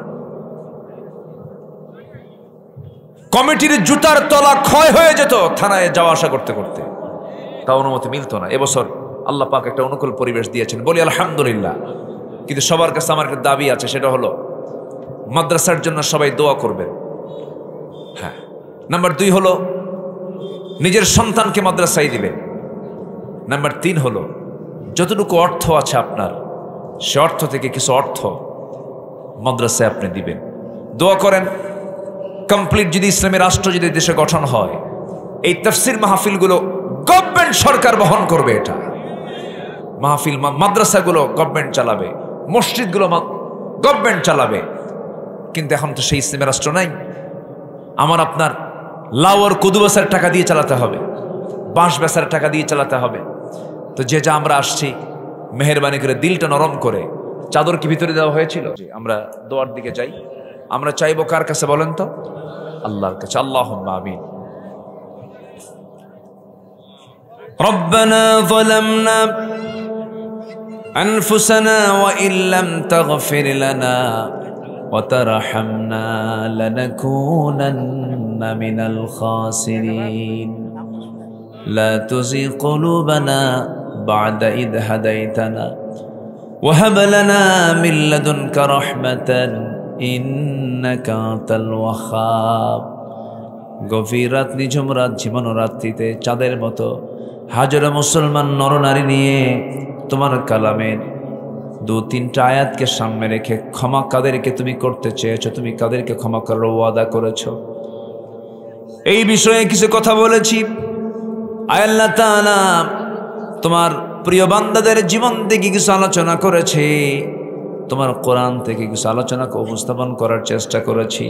কমিটির জুতার তলা ক্ষয় হয়ে যেত থানায় যাওয়া আসা করতে করতে, তা অনুমতি মিলতো না। এবছর আল্লাহ পাক একটা অনুকূল পরিবেশ দিয়েছেন, বলি আলহামদুলিল্লাহ। কিন্তু সবার কাছে আমার একটা দাবি আছে, সেটা হলো মাদ্রাসার জন্য সবাই দোয়া করবেন। হ্যাঁ, নাম্বার 2 হলো নিজের সন্তানকে মাদ্রাসায় দিবেন। নাম্বার 3 হলো যতটুকু অর্থ আছে আপনার, সে অর্থ থেকে কিছু অর্থ মাদ্রাসায় আপনি দিবেন। দোয়া করেন কমপ্লিট যদি ইসলামী রাষ্ট্র যদি দেশে গঠন হয়, এই তাফসির মাহফিলগুলো গভর্নমেন্ট সরকার বহন করবে। এটা মাহফিল মাদ্রাসাগুলো গভর্নমেন্ট চালাবে, মসজিদগুলো গভর্নমেন্ট চালাবে। কিন্তু এখন তো সেই ইসলামী রাষ্ট্র নাই। আমার আপনার লাউ আর কদু বেচার টাকা দিয়ে চালাতে হবে, বাঁশ বেচার টাকা দিয়ে চালাতে হবে। তো যে যা আমরা আসছি, মেহেরবানি করে দিলটা নরম করে, চাদর কি ভিতরে দেওয়া হয়েছিল? আমরা দোয়ার দিকে যাই। আমরা চাইবো কার কাছে বলেন তো? আল্লাহর কাছে। আল্লাহুম্মা আমিন। রব্বানা যালামনা আনফুসানা ওয়া ইল্লাম তাগফির লানা ওয়া তারহামনা লানাকুনান্না মিনাল খাসিরিন লা তুযিগ কুলুবানা বা'দা ইদ হাদাইতানা ওয়া হাব লানা মিন লাদুনকা রাহমাতান ইন্নাকা আনতাল ওয়াহ্হাব। গভীর রাত, নিঝুম রাত, ঝিমানো রাত্রিতে চাঁদের মতো হাজারো মুসলমান নরনারী নিয়ে তোমার কালামের 2-3টা আয়াতকে সামনে রেখে ক্ষমা কাদেরকে তুমি করতে চেয়েছো, তুমি কাদেরকে ক্ষমা করার ওয়াদা করেছো, এই বিষয়ে কিছু কথা বলেছি। আয় আল্লাহ তাআলা, তোমার প্রিয় বান্দাদের জীবন থেকে কিছু আলোচনা করেছি, তোমার কোরআন থেকে কিছু আলোচনাকে উপস্থাপন করার চেষ্টা করেছি।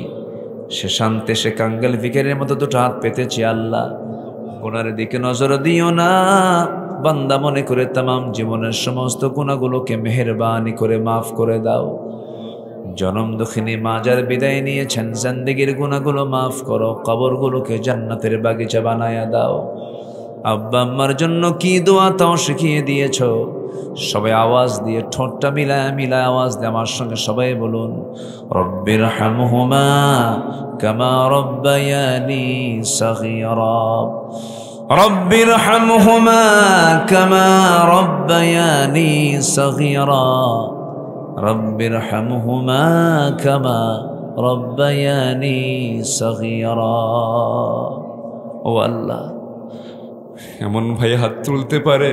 সে শান্তে সে কাঙ্গাল ভিখারির মতো 2টা হাত পেতেছি। আল্লাহ, গুনার দিকে নজর দিও না। বান্দা মনে করে তামাম জীবনের সমস্ত গুনাহগুলোকে মেহেরবানি করে মাফ করে দাও। জনম দুঃখিনী মা যার বিদায় নিয়েছেন, জিন্দেগির গুনাহগুলো মাফ করো, কবরগুলোকে জান্নাতের বাগিচা বানায়া দাও। আব্বা আম্মার জন্য কি দোয়া তাও শিখিয়ে দিয়েছো। সবাই আওয়াজ দিয়ে, ঠোঁটটা মিলায় মিলায় আওয়াজ দিয়ে আমার সঙ্গে সবাই বলুন, রব্বির হামহুমা কামা রব্বায়ানি সগীরা। রব্বির হামহুমা কামা রব্বায়ানি সগীরা। রব্বির হামহুমা কামা রব্বায়ানি সগীরা। ও আল্লাহ, এমন ভাই হাত তুলতে পারে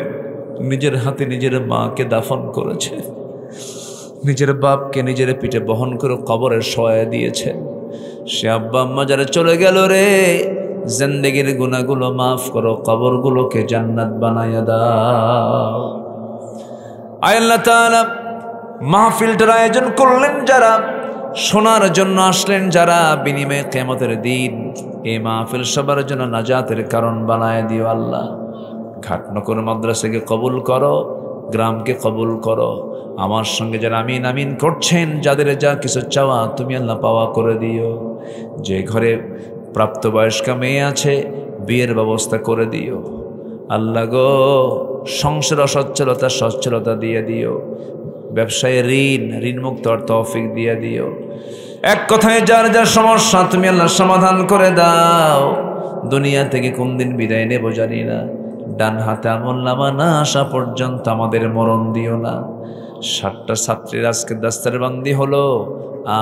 নিজের হাতে নিজের মাকে দাফন করেছে, নিজের বাপকে নিজের পিঠে বহন করে কবরে শোয়া দিয়েছে। সে আব্বা আম্মা যারা চলে গেল রে, জিন্দেগির গুনাহগুলো মাফ করো, কবরগুলোকে জান্নাত বানায়া দাও। আয় আল্লাহ তাআলা, মাহফিলটার আয়োজন করলেন যারা, শোনার জন্য আসলেন যারা, বিনিময়ে কিয়ামতের দিন এই মাহফিল সবার জন্য নাজাতের কারণ বানায় দিও আল্লাহ। ঘাটনগর মাদ্রাসাকে কবুল করো, গ্রামকে কবুল করো। আমার সঙ্গে যারা আমিন আমিন করছেন, যাদের যা কিছু চাওয়া তুমি আল্লাহ পাওয়া করে দিও। যে ঘরে প্রাপ্তবয়স্কা মেয়ে আছে, বিয়ের ব্যবস্থা করে দিও আল্লাহ গো। সংসার অসচ্ছলতা সচ্ছলতা দিয়ে দিও। ব্যবসায় ঋণ মুক্ত হওয়ার তৌফিক দিয়ে দিও। এক কথায় যার যার সমস্যা তুমি আল্লাহ সমাধান করে দাও। দুনিয়া থেকে কোন দিন বিদায় নেব জানি না, ডান হাতে আমলনামা না আসা পর্যন্ত আমাদের মরণ দিও না। 7টা ছাত্রীর আজকে দাস্তারবান্দি হলো,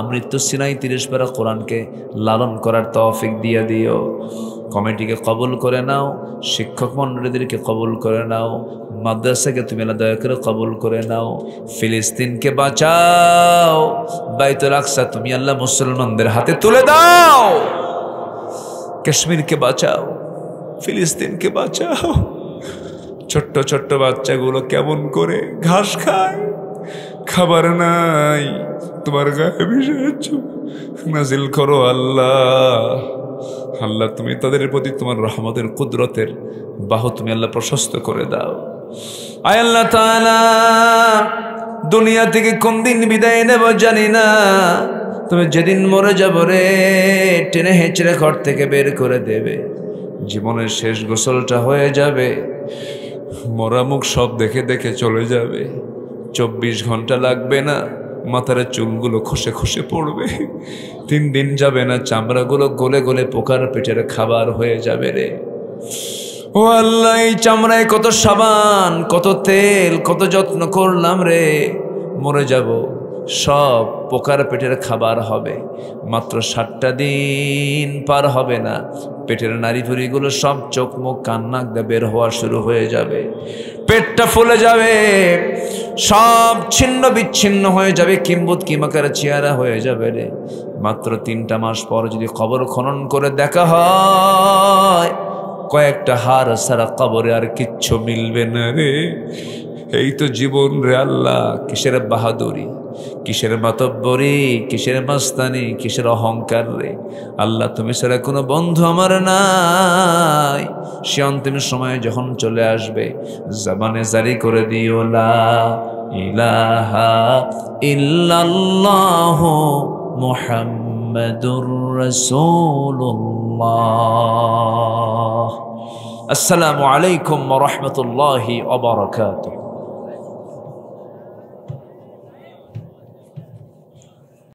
মৃত্যু সিনাই 30 পারা কোরআনকে লালন করার তৌফিক দিয়ে দিও। কমিটিকে কবুল করে নাও, শিক্ষক মণ্ডলীদেরকে কবুল করে নাও, মাদ্রাসাকে তুমি আল্লাহ দয়া করে কবুল করে নাও। ফিলিস্তিনকে বাঁচাও, বাইতুল আকসা তুমি আল্লাহ মুসলমানদের হাতে তুলে দাও। কাশ্মীরকে বাঁচাও, ফিলিস্তিনকে বাঁচাও। ছোট্ট ছোট্ট বাচ্চাগুলো কেমন করে ঘাস খায়, খাবার নাই, তোমার গায়ে বিষয় নাজিল করো আল্লাহ। আল্লাহ তুমি তাদের প্রতি তোমার রহমতের কুদরতের বাহু তুমি আল্লাহ প্রশস্ত করে দাও। আয় আল্লাহ তাআলা, দুনিয়া থেকে কোন দিন বিদায় নেব জানি না, তুমি যেদিন মরে যাব রে, টেনে হেঁচড়ে ঘর থেকে বের করে দেবে। জীবনের শেষ গোসলটা হয়ে যাবে, মরা মুখ সব দেখে দেখে চলে যাবে। 24 ঘন্টা লাগবে না, মাথার চুলগুলো খসে খসে পড়বে। 3 দিন যাবে না, চামড়াগুলো গলে গলে পোকার পেটের খাবার হয়ে যাবে রে। ও আল্লাহ, এই চামড়ায় কত সাবান, কত তেল, কত যত্ন করলাম রে। মরে যাব, সব পোকার পেটের খাবার হবে। মাত্র 7টা দিন পার হবে না, পেটের নাড়িভুড়িগুলো সব চোখ মুখ কান নাক দিয়ে বের হওয়া শুরু হয়ে যাবে, পেটটা ফুলে যাবে, সব ছিন্ন বিচ্ছিন্ন হয়ে যাবে, কিম্বুত কিমাকার চেহারা হয়ে যাবে রে। মাত্র 3টা মাস পর যদি কবর খনন করে দেখা হয়, কয়েকটা হাড় সারা কবরে আর কিচ্ছু মিলবে না রে। এই তো জীবন রে আল্লাহ। কিসের বাহাদুরি, কিসের মাতব্বরি, কিসের মাস্তানি, কিসের অহংকার রে আল্লাহ। তুমি ছাড়া কোনো বন্ধু আমার নাই। সে অন্তিম সময়ে যখন চলে আসবে, জবানে জারি করে দিও লা ইলাহা ইল্লাল্লাহ মুহাম্মাদুর রাসূলুল্লাহ। আসসালামু আলাইকুম ওয়া রাহমাতুল্লাহি ওয়া বারাকাতুহু।